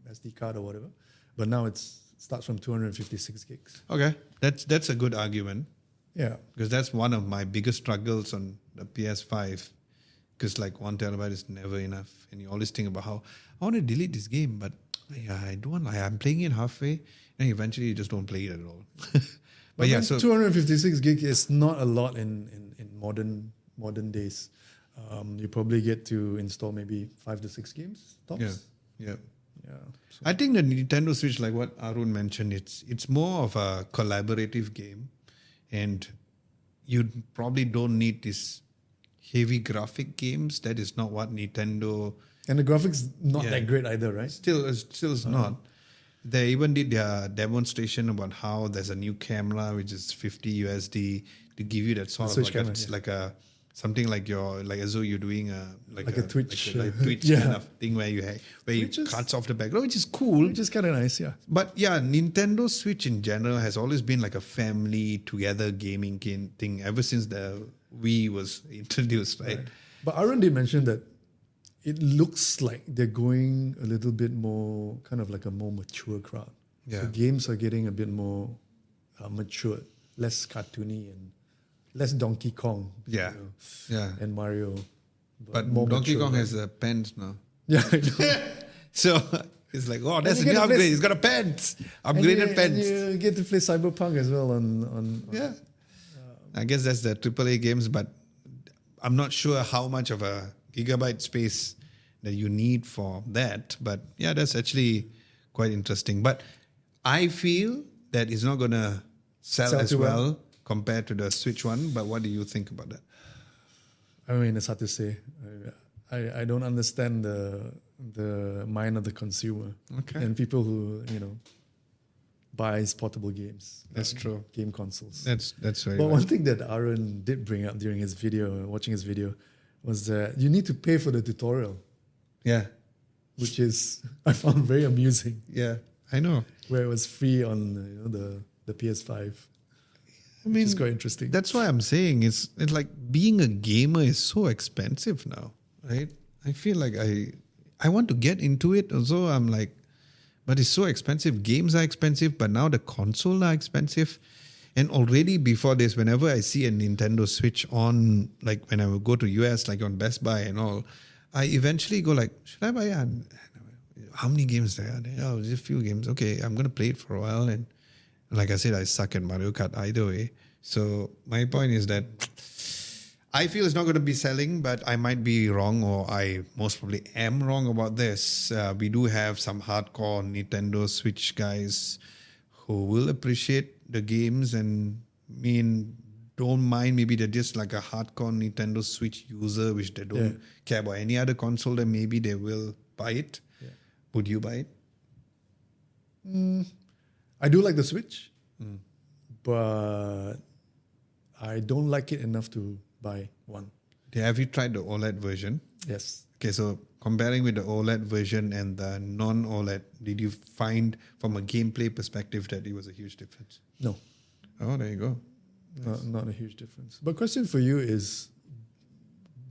Speaker 2: SD card or whatever. But now it starts from 256 gigs.
Speaker 1: Okay, that's a good argument.
Speaker 2: Yeah.
Speaker 1: Because that's one of my biggest struggles on the PS5. Because like 1 terabyte is never enough. And you always think about how, I want to delete this game, but I don't want, I'm playing it halfway. And eventually you just don't play it at all. But yeah, so
Speaker 2: 256 gig is not a lot in modern days. You probably get to install maybe 5 to 6 games tops.
Speaker 1: Yeah.
Speaker 2: So.
Speaker 1: I think the Nintendo Switch, like what Arun mentioned, it's more of a collaborative game, and you probably don't need these heavy graphic games. That is not what Nintendo.
Speaker 2: And the graphics not that great either, right?
Speaker 1: Still is not. They even did their demonstration about how there's a new camera which is 50 USD to give you that sort of like
Speaker 2: camera,
Speaker 1: like a something like as though you're doing a
Speaker 2: Twitch,
Speaker 1: like a Twitch kind of thing where you cuts off the background, which is cool.
Speaker 2: Which is kind of nice, yeah.
Speaker 1: But yeah, Nintendo Switch in general has always been like a family together gaming thing ever since the Wii was introduced, right?
Speaker 2: But Arun did mention that it looks like they're going a little bit more, kind of like a more mature crowd.
Speaker 1: Yeah.
Speaker 2: So games are getting a bit more mature, less cartoony and less Donkey Kong.
Speaker 1: Yeah.
Speaker 2: And Mario.
Speaker 1: But
Speaker 2: more
Speaker 1: Donkey
Speaker 2: mature,
Speaker 1: Kong
Speaker 2: right?
Speaker 1: has pens now.
Speaker 2: Yeah, I know.
Speaker 1: So it's like, oh, that's a
Speaker 2: you
Speaker 1: new
Speaker 2: get to play-
Speaker 1: upgrade. He's got a pens, upgraded pens.
Speaker 2: And you get to play Cyberpunk as well on
Speaker 1: Yeah. I guess that's the AAA games, but I'm not sure how much of a gigabyte space that you need for that. But yeah, that's actually quite interesting. But I feel that it's not going to sell as
Speaker 2: too
Speaker 1: well compared to the Switch one. But what do you think about that?
Speaker 2: I mean, it's hard to say. I don't understand the mind of the consumer.
Speaker 1: Okay.
Speaker 2: And people who, buys portable games.
Speaker 1: That's true.
Speaker 2: Game consoles.
Speaker 1: That's very
Speaker 2: But
Speaker 1: right.
Speaker 2: one thing that Aaron did bring up during his video, watching his video, was that you need to pay for the tutorial,
Speaker 1: Yeah.
Speaker 2: which is, I found very amusing,
Speaker 1: Yeah. I know.
Speaker 2: where it was free on the PS5.
Speaker 1: I mean,
Speaker 2: It's quite interesting.
Speaker 1: that's why I'm saying it's like being a gamer is so expensive now, right? I feel like I want to get into it. Also, I'm like, but it's so expensive. Games are expensive, but now the console are expensive. And already before this, whenever I see a Nintendo Switch on, like when I would go to US, like on Best Buy and all, I eventually go like, should I buy it? How many games there are? Oh, just a few games. Okay, I'm going to play it for a while. And like I said, I suck at Mario Kart either way. So my point is that I feel it's not going to be selling, but I might be wrong, or I most probably am wrong about this. We do have some hardcore Nintendo Switch guys who will appreciate the games and don't mind. Maybe they're just like a hardcore Nintendo Switch user, which they don't care about any other console. Then maybe they will buy it. Yeah. Would you buy it?
Speaker 2: I do like the Switch, but I don't like it enough to buy one.
Speaker 1: Have you tried the OLED version?
Speaker 2: Yes.
Speaker 1: Okay, so comparing with the OLED version and the non-OLED, did you find from a gameplay perspective that it was a huge difference?
Speaker 2: No.
Speaker 1: Oh, there you go. Nice.
Speaker 2: Not a huge difference. But question for you is,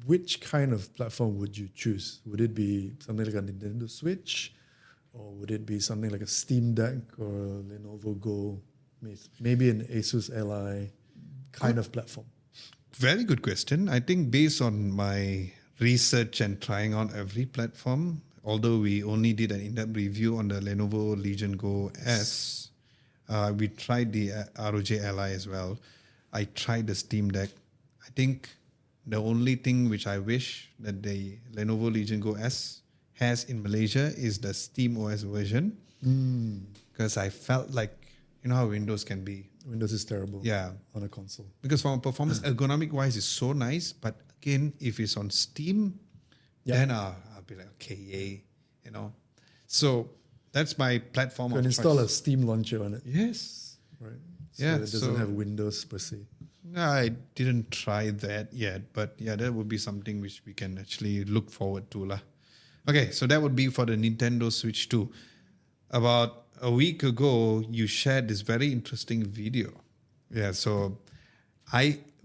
Speaker 2: which kind of platform would you choose? Would it be something like a Nintendo Switch? Or would it be something like a Steam Deck or a Lenovo Go? Maybe an ASUS Ally kind of platform?
Speaker 1: Very good question. I think based on my research and trying on every platform, although we only did an in-depth review on the Lenovo Legion Go S, we tried the ROG Ally as well. I tried the Steam Deck. I think the only thing which I wish that the Lenovo Legion Go S has in Malaysia is the Steam OS version, because I felt like, you know how Windows can be.
Speaker 2: Windows is terrible on a console.
Speaker 1: Because from a performance ergonomic wise, it's so nice. But again, if it's on Steam, then I'll be like, okay, yay, you know. So that's my platform.
Speaker 2: You can install a Steam launcher on it.
Speaker 1: Yes.
Speaker 2: Right. So it doesn't have Windows per se.
Speaker 1: No, I didn't try that yet. But yeah, that would be something which we can actually look forward to. Okay, so that would be for the Nintendo Switch 2. About a week ago, you shared this very interesting video. Yeah, so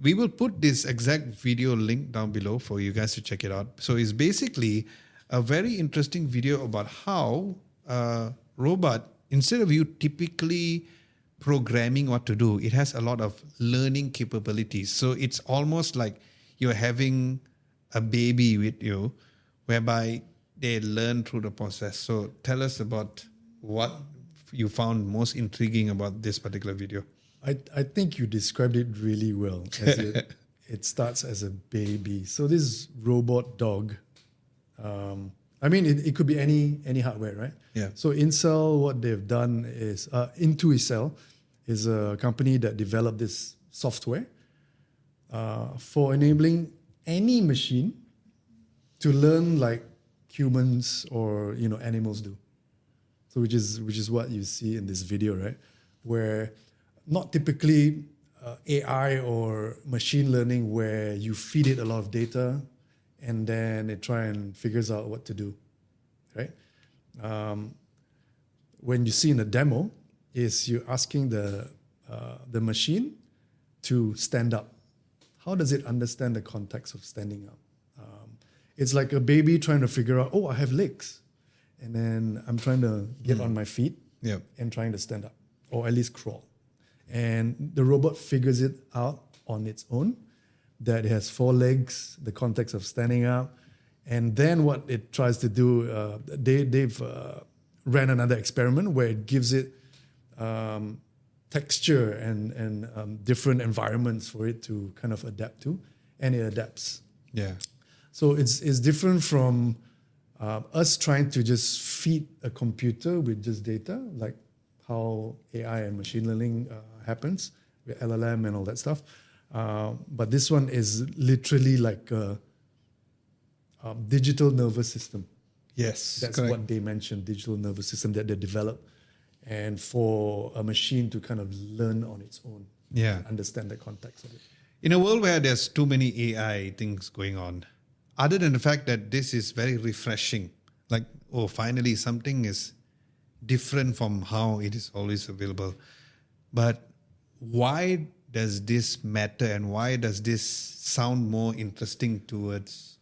Speaker 1: we will put this exact video link down below for you guys to check it out. So it's basically a very interesting video about how a robot, instead of you typically programming what to do, it has a lot of learning capabilities. So it's almost like you're having a baby with you, whereby they learn through the process. So tell us about what you found most intriguing about this particular video.
Speaker 2: I think you described it really well. As it starts as a baby. So this robot dog, it could be any hardware, right?
Speaker 1: Yeah.
Speaker 2: So Incel, what they've done is, Intuicel is a company that developed this software for enabling any machine to learn like humans or animals do. So which is what you see in this video, right? Where not typically AI or machine learning, where you feed it a lot of data and then it try and figures out what to do, right? When you see in the demo, is you're asking the machine to stand up. How does it understand the context of standing up? It's like a baby trying to figure out, I have legs. And then I'm trying to get on my feet and trying to stand up, or at least crawl. And the robot figures it out on its own, that it has 4 legs, the context of standing up. And then what it tries to do, they've ran another experiment where it gives it texture and different environments for it to kind of adapt to, and it adapts.
Speaker 1: Yeah.
Speaker 2: So it's different from us trying to just feed a computer with just data, like how AI and machine learning happens with LLM and all that stuff. But this one is literally like a digital nervous system.
Speaker 1: Yes,
Speaker 2: that's
Speaker 1: correct.
Speaker 2: What they mentioned, digital nervous system that they developed, and for a machine to kind of learn on its own, understand the context of it.
Speaker 1: In a world where there's too many AI things going on, other than the fact that this is very refreshing, like, finally something is different from how it is always available. But why does this matter, and why does this sound more interesting towards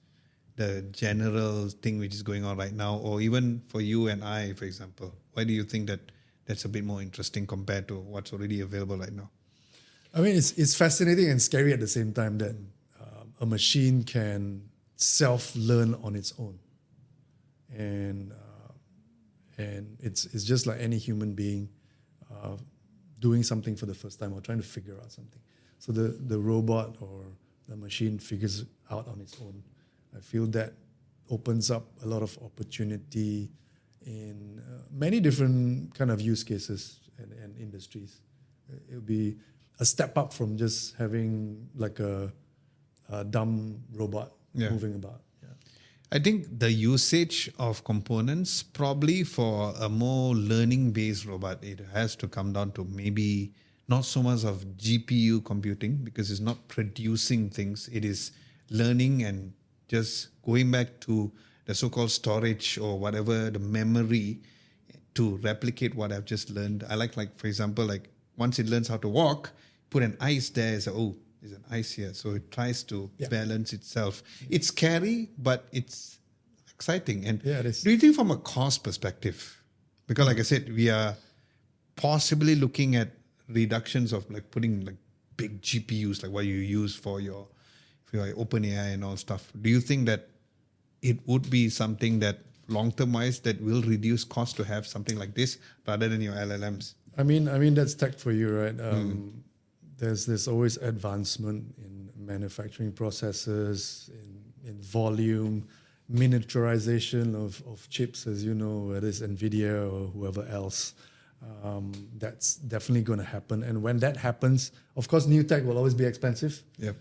Speaker 1: the general thing which is going on right now, or even for you and I, for example? Why do you think that that's a bit more interesting compared to what's already available right now?
Speaker 2: I mean, it's fascinating and scary at the same time that a machine can self-learn on its own, and it's just like any human being doing something for the first time or trying to figure out something. So the robot or the machine figures out on its own. I feel that opens up a lot of opportunity in many different kind of use cases and industries. It would be a step up from just having like a dumb robot moving about.
Speaker 1: I think the usage of components, probably for a more learning-based robot, it has to come down to maybe not so much of GPU computing, because it's not producing things. It is learning and just going back to the so-called storage or whatever, the memory to replicate what I've just learned. I like for example, like once it learns how to walk, put an ice there, it's like, oh, there's an ice here. So it tries to balance itself. It's scary, but it's exciting. And do you think from a cost perspective, because like I said, we are possibly looking at reductions of like putting like big GPUs, like what you use for your OpenAI and all stuff. Do you think that it would be something that long-term wise that will reduce cost to have something like this rather than your LLMs?
Speaker 2: I mean that's tech for you, right? There's always advancement in manufacturing processes, in volume, miniaturization of chips, as you know, whether it's NVIDIA or whoever else. That's definitely going to happen. And when that happens, of course, new tech will always be expensive.
Speaker 1: Yep.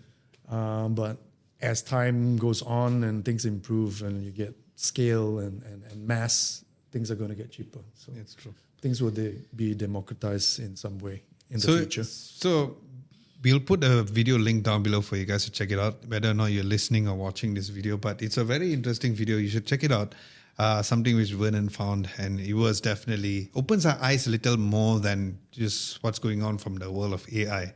Speaker 2: But as time goes on and things improve and you get scale and mass, things are going to get cheaper. So
Speaker 1: it's true.
Speaker 2: Things will be democratized in some way in the future.
Speaker 1: So we'll put a video link down below for you guys to check it out, whether or not you're listening or watching this video. But it's a very interesting video. You should check it out. Something which Vernon found, and it was definitely opens our eyes a little more than just what's going on from the world of AI.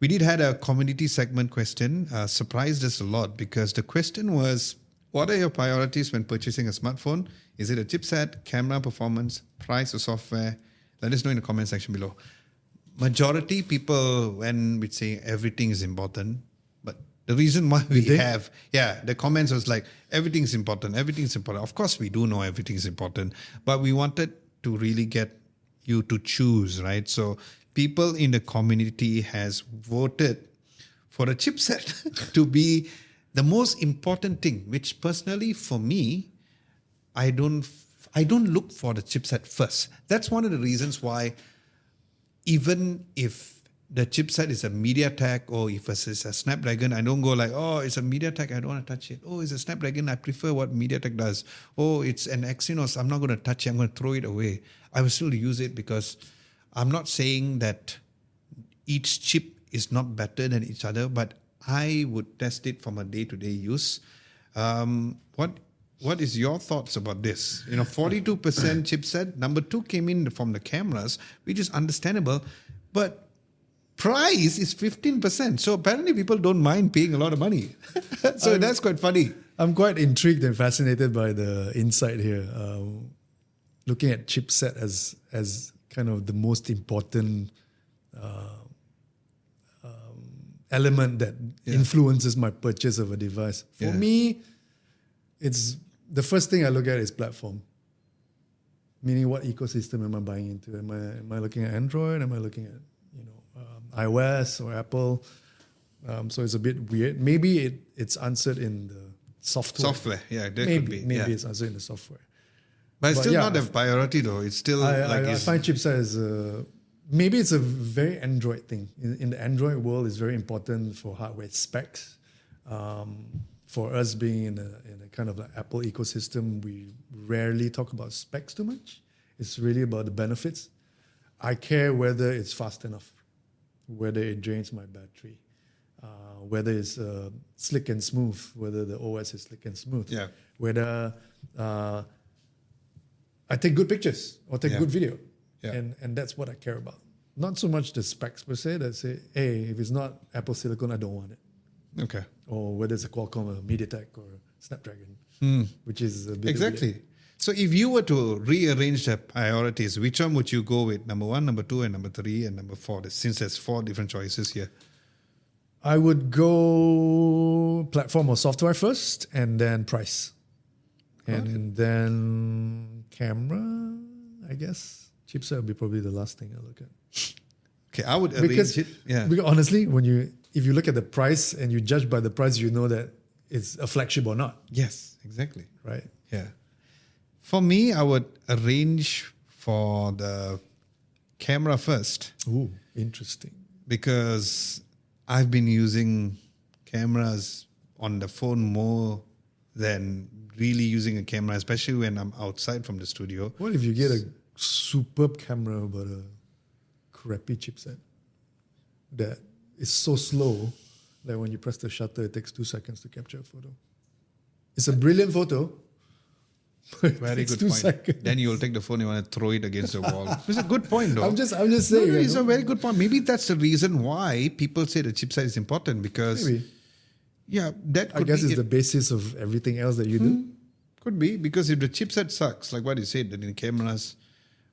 Speaker 1: We did had a community segment question, surprised us a lot, because the question was, what are your priorities when purchasing a smartphone? Is it a chipset, camera performance, price, or software? Let us know in the comment section below. Majority people, when we say everything is important, but the reason why the comments was like, everything is important. Of course, we do know everything is important, but we wanted to really get you to choose, right? So people in the community has voted for a chipset to be the most important thing, which personally for me, I don't look for the chipset first. That's one of the reasons why, even if the chipset is a MediaTek or if it's a Snapdragon, I don't go like, oh, it's a MediaTek, I don't want to touch it. Oh, it's a Snapdragon, I prefer what MediaTek does. Oh, it's an Exynos, I'm not going to touch it, I'm going to throw it away. I will still use it, because I'm not saying that each chip is not better than each other, but I would test it from a day-to-day use. What is your thoughts about this? 42% chipset. Number 2 came in from the cameras, which is understandable, but price is 15%. So apparently people don't mind paying a lot of money. So that's quite funny.
Speaker 2: I'm quite intrigued and fascinated by the insight here. Looking at chipset as kind of the most important element that influences my purchase of a device. For me, it's the first thing I look at is platform. Meaning, what ecosystem am I buying into? Am I looking at Android? Am I looking at iOS or Apple? So it's a bit weird. Maybe it's answered in the software.
Speaker 1: Maybe
Speaker 2: it's answered in the software.
Speaker 1: But it's still not a priority though. It's still
Speaker 2: I find chipset as maybe it's a very Android thing. In the Android world, it's very important for hardware specs. For us being in a kind of like Apple ecosystem, we rarely talk about specs too much. It's really about the benefits. I care whether it's fast enough, whether it drains my battery, whether it's slick and smooth, whether the OS is slick and smooth, whether I take good pictures or take good video. And that's what I care about. Not so much the specs per se that say, hey, if it's not Apple Silicon, I don't want it.
Speaker 1: Okay.
Speaker 2: Or whether it's a Qualcomm or MediaTek or Snapdragon, which is a bit
Speaker 1: exactly.
Speaker 2: weird.
Speaker 1: So if you were to rearrange the priorities, which one would you go with? Number 1, number 2, and number 3, and number 4? Since there's 4 different choices here.
Speaker 2: I would go platform or software first, and then price. And then camera, I guess. Chipset would be probably the last thing I look at.
Speaker 1: Okay, I would arrange it. Yeah.
Speaker 2: Because honestly, if you look at the price and you judge by the price, you know that it's a flagship or not,
Speaker 1: Yes, exactly.
Speaker 2: right?
Speaker 1: Yeah. For me, I would arrange for the camera first
Speaker 2: Ooh, interesting.
Speaker 1: because I've been using cameras on the phone more than really using a camera, especially when I'm outside from the studio.
Speaker 2: What if you get a superb camera but a crappy chipset that is so slow that when you press the shutter, it takes 2 seconds to capture a photo? It's a brilliant photo. But it
Speaker 1: Very
Speaker 2: takes
Speaker 1: good
Speaker 2: 2
Speaker 1: point.
Speaker 2: seconds.
Speaker 1: Then you'll take the phone, you want to throw it against the wall. It's a good point, though.
Speaker 2: I'm just saying.
Speaker 1: No, it's a very good point. Maybe that's the reason why people say the chipset is important because,
Speaker 2: Maybe.
Speaker 1: yeah, that could
Speaker 2: I guess
Speaker 1: be
Speaker 2: it's
Speaker 1: it.
Speaker 2: the basis of everything else that you do.
Speaker 1: Could be because if the chipset sucks, like what you said, then in cameras,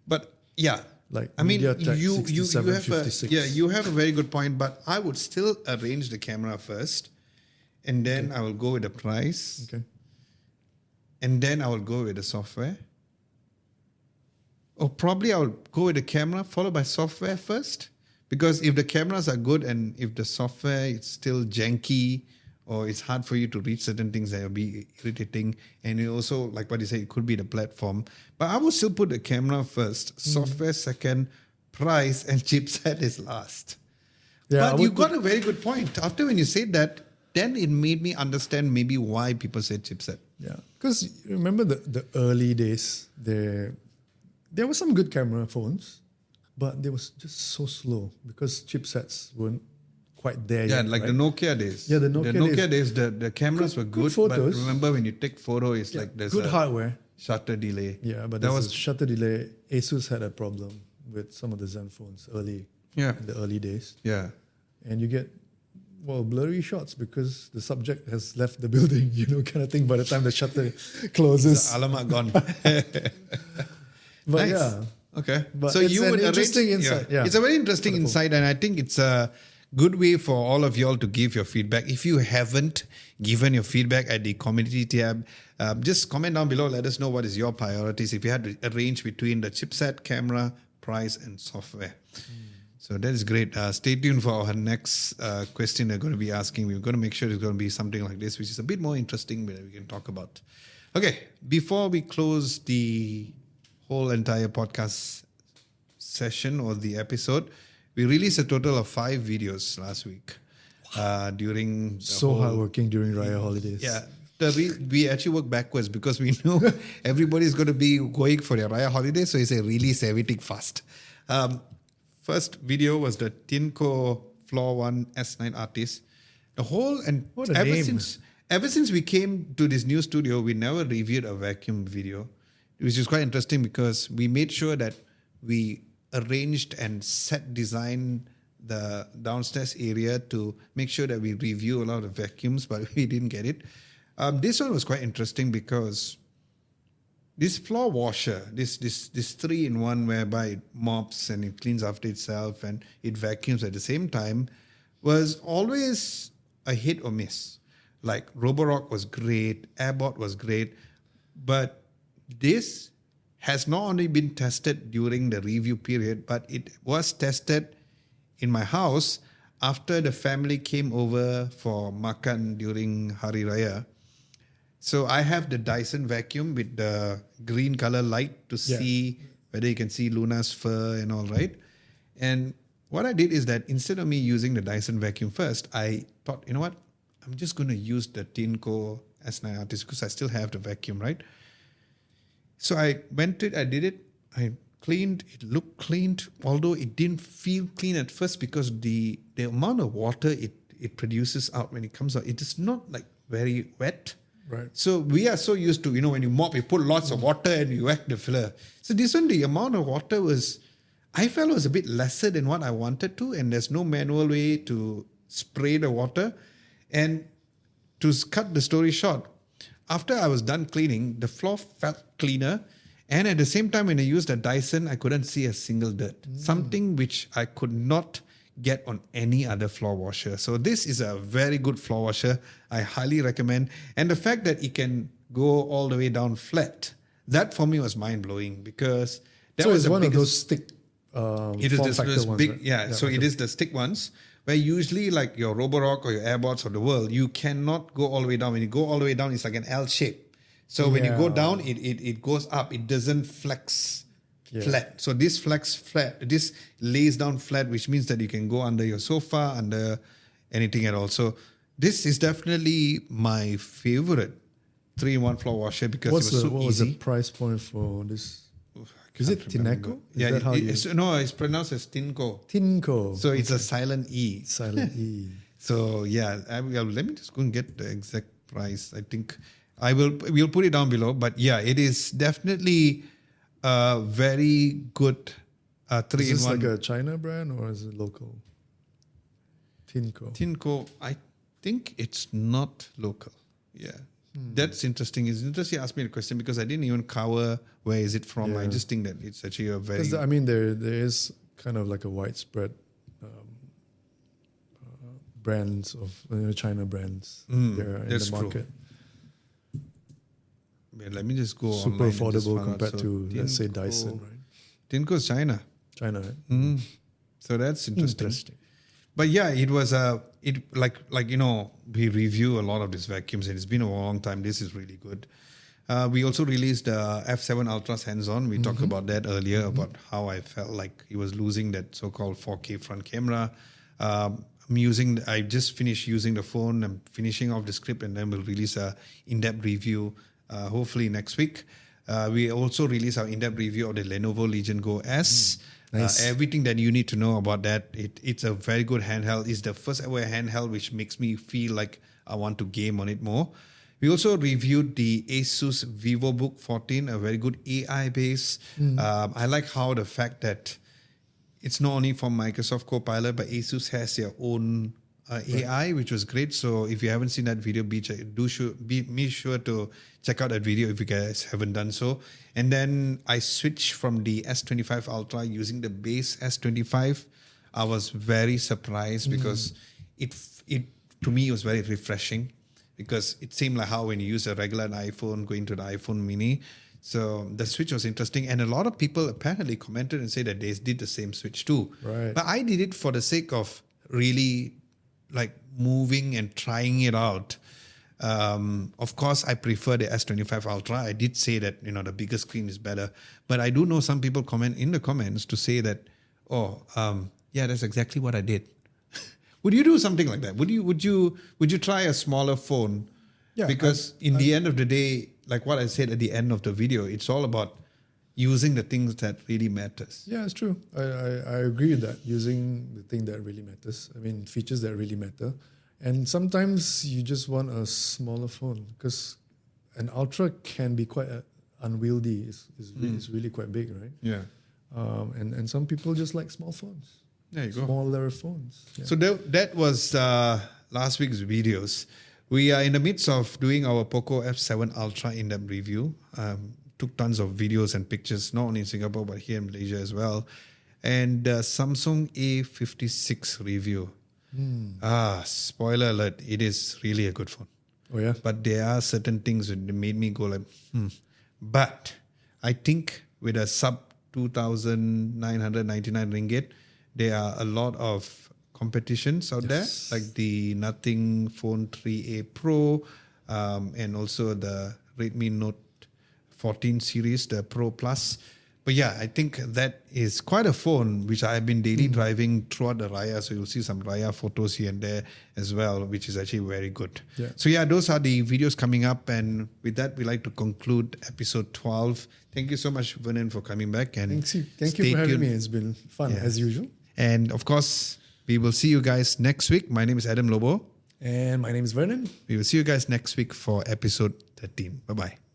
Speaker 1: but yeah,
Speaker 2: Like
Speaker 1: I mean,
Speaker 2: MediaTek
Speaker 1: you
Speaker 2: 6756.
Speaker 1: you have a very good point, but I would still arrange the camera first, and then I will go with the price,
Speaker 2: Okay.
Speaker 1: and then I will go with the software. Or probably I will go with the camera followed by software first, because if the cameras are good and if the software is still janky or it's hard for you to reach certain things that will be irritating, and it also, like what you said, it could be the platform. But I will still put the camera first, software second, price and chipset is last.
Speaker 2: Yeah,
Speaker 1: But you got a very good point. After when you said that, then it made me understand maybe why people say chipset.
Speaker 2: Yeah, because remember the early days, there were some good camera phones, but they was just so slow because chipsets weren't quite there
Speaker 1: Yeah,
Speaker 2: yet.
Speaker 1: like
Speaker 2: right?
Speaker 1: the Nokia days.
Speaker 2: Yeah, the Nokia
Speaker 1: days, the cameras were
Speaker 2: good
Speaker 1: good, but
Speaker 2: photos.
Speaker 1: remember when you take photo, it's
Speaker 2: Yeah,
Speaker 1: like there's
Speaker 2: good
Speaker 1: a
Speaker 2: hardware.
Speaker 1: shutter delay.
Speaker 2: Yeah, but
Speaker 1: that
Speaker 2: there
Speaker 1: was
Speaker 2: was shutter delay. Asus had a problem with some of the Zen phones in the early days,
Speaker 1: yeah.
Speaker 2: and you get blurry shots because the subject has left the building, kind of thing. By the time the shutter closes,
Speaker 1: Alamak gone.
Speaker 2: but
Speaker 1: Nice.
Speaker 2: yeah.
Speaker 1: Okay.
Speaker 2: But
Speaker 1: So
Speaker 2: it's
Speaker 1: you
Speaker 2: an
Speaker 1: would
Speaker 2: interesting
Speaker 1: arrange,
Speaker 2: insight, yeah.
Speaker 1: It's a very interesting insight, and I think it's a good way for all of y'all to give your feedback. If you haven't given your feedback at the community tab, just comment down below. Let us know what is your priorities. If you had to arrange between the chipset, camera, price, and software. So that is great. Stay tuned for our next question they're going to be asking. We're going to make sure it's going to be something like this, which is a bit more interesting, but we can talk about. Okay, before we close the whole entire podcast session or the episode, we released a total of 5 videos last week during the
Speaker 2: So
Speaker 1: whole,
Speaker 2: hardworking during Raya holidays.
Speaker 1: yeah. We actually work backwards because we know everybody's going to be going for their Raya holiday, so it's a release everything fast. First video was the Tinko Floor 1 S9 Artist. The whole, and
Speaker 2: What a name.
Speaker 1: ever since we came to this new studio, we never reviewed a vacuum video, which is quite interesting because we made sure that we arranged and designed the downstairs area to make sure that we review a lot of vacuums, but we didn't get it. This one was quite interesting because this floor washer, this 3-in-1 whereby it mops and it cleans after itself and it vacuums at the same time, was always a hit or miss. Like Roborock was great, Airbot was great, but this has not only been tested during the review period, but it was tested in my house after the family came over for makan during Hari Raya. So I have the Dyson vacuum with the green color light to see whether you can see Luna's fur and all, right? And what I did is that instead of me using the Dyson vacuum first, I thought, you know what? I'm just going to use the Tinko S9 Artist because I still have the vacuum, right? So I went to it, I did it, I cleaned, it looked cleaned, although it didn't feel clean at first because the amount of water it produces out when it comes out, it is not like very wet.
Speaker 2: Right.
Speaker 1: So we are so used to, when you mop, you put lots of water and you whack the filler. So this one, the amount of water I felt was a bit lesser than what I wanted to, and there's no manual way to spray the water. And to cut the story short, after I was done cleaning, the floor felt cleaner. And at the same time, when I used the Dyson, I couldn't see a single dirt. Something which I could not get on any other floor washer. So this is a very good floor washer. I highly recommend. And the fact that it can go all the way down flat, that for me was mind-blowing because that
Speaker 2: So
Speaker 1: was
Speaker 2: it's
Speaker 1: the
Speaker 2: one of
Speaker 1: biggest-
Speaker 2: those stick
Speaker 1: It is
Speaker 2: form
Speaker 1: this
Speaker 2: factor ones,
Speaker 1: big,
Speaker 2: right?
Speaker 1: yeah. So it is the stick ones where usually like your Roborock or your AirPods of the world, you cannot go all the way down. When you go all the way down, it's like an L shape. So when you go down, it goes up. It doesn't flex flat. So this flex flat. This lays down flat, which means that you can go under your sofa, under anything at all. So this is definitely my favorite 3-in-1 floor washer because it was so
Speaker 2: what
Speaker 1: easy.
Speaker 2: was the price point for this? Is it Tineco?
Speaker 1: Yeah, no, it's pronounced as Tinco.
Speaker 2: Tinco.
Speaker 1: So it's a silent E.
Speaker 2: Silent E.
Speaker 1: So yeah, let me just go and get the exact price. I think we'll put it down below. But yeah, it is definitely a very good 3-in-1.
Speaker 2: Is this like a China brand or is it local? Tinco.
Speaker 1: Tinco, I think it's not local. Yeah. That's interesting. It's interesting you asked me the question because I didn't even cover where is it from. I just think that it's actually a very...
Speaker 2: I mean, there is kind of like a widespread brands of China brands there in the market.
Speaker 1: Yeah, let me just go
Speaker 2: Super
Speaker 1: online and just
Speaker 2: affordable
Speaker 1: find out.
Speaker 2: compared
Speaker 1: So
Speaker 2: to, let's say, Dyson, right?
Speaker 1: Tinco is China.
Speaker 2: China, right?
Speaker 1: So that's interesting. But yeah, it was we review a lot of these vacuums and it's been a long time. This is really good. We also released F7 Ultra's hands-on. We talked about that earlier about how I felt like he was losing that so-called 4K front camera. I just finished using the phone. I'm finishing off the script and then we'll release a in-depth review hopefully next week. We also release our in-depth review of the Lenovo Legion Go S. Nice. Everything that you need to know about that. It's a very good handheld. It's the first ever handheld which makes me feel like I want to game on it more. We also reviewed the ASUS VivoBook 14, a very good AI-based. I like how the fact that it's not only from Microsoft Copilot, but ASUS has their own AI, which was great. So if you haven't seen that video, be sure to check out that video if you guys haven't done so. And then I switched from the S25 Ultra using the base S25. I was very surprised because it to me was very refreshing because it seemed like how when you use a regular iPhone going to the iPhone mini. So the switch was interesting. And a lot of people apparently commented and said that they did the same switch too.
Speaker 2: Right.
Speaker 1: But I did it for the sake of really like moving and trying it out. Of course, I prefer the S25 Ultra. I did say that, the bigger screen is better. But I do know some people comment in the comments to say that, yeah, that's exactly what I did. Would you do something like that? Would you try a smaller phone?
Speaker 2: Yeah.
Speaker 1: Because in the end of the day, like what I said at the end of the video, it's all about using the things that really matters.
Speaker 2: Yeah, it's true. I agree with that. Using the thing that really matters. I mean, features that really matter. And sometimes you just want a smaller phone because an Ultra can be quite unwieldy. It's really quite big, right?
Speaker 1: Yeah.
Speaker 2: And some people just like small phones.
Speaker 1: There you go.
Speaker 2: Smaller phones. Yeah.
Speaker 1: So that was last week's videos. We are in the midst of doing our POCO F7 Ultra in-depth review. Took tons of videos and pictures, not only in Singapore, but here in Malaysia as well. And Samsung A56 review. Spoiler alert, it is really a good phone.
Speaker 2: Oh, yeah?
Speaker 1: But there are certain things that made me go like, But I think with a sub 2,999 ringgit, there are a lot of competitions out there, like the Nothing Phone 3A Pro, and also the Redmi Note 14 series, the Pro Plus. But yeah, I think that is quite a phone which I have been daily driving throughout the Raya. So you'll see some Raya photos here and there as well, which is actually very good.
Speaker 2: Yeah.
Speaker 1: So yeah, those are the videos coming up. And with that, we like to conclude episode 12. Thank you so much, Vernon, for coming back. And
Speaker 2: Thank you for having me. It's been fun as usual.
Speaker 1: And of course, we will see you guys next week. My name is Adam Lobo.
Speaker 2: And my name is Vernon.
Speaker 1: We will see you guys next week for episode 13. Bye-bye.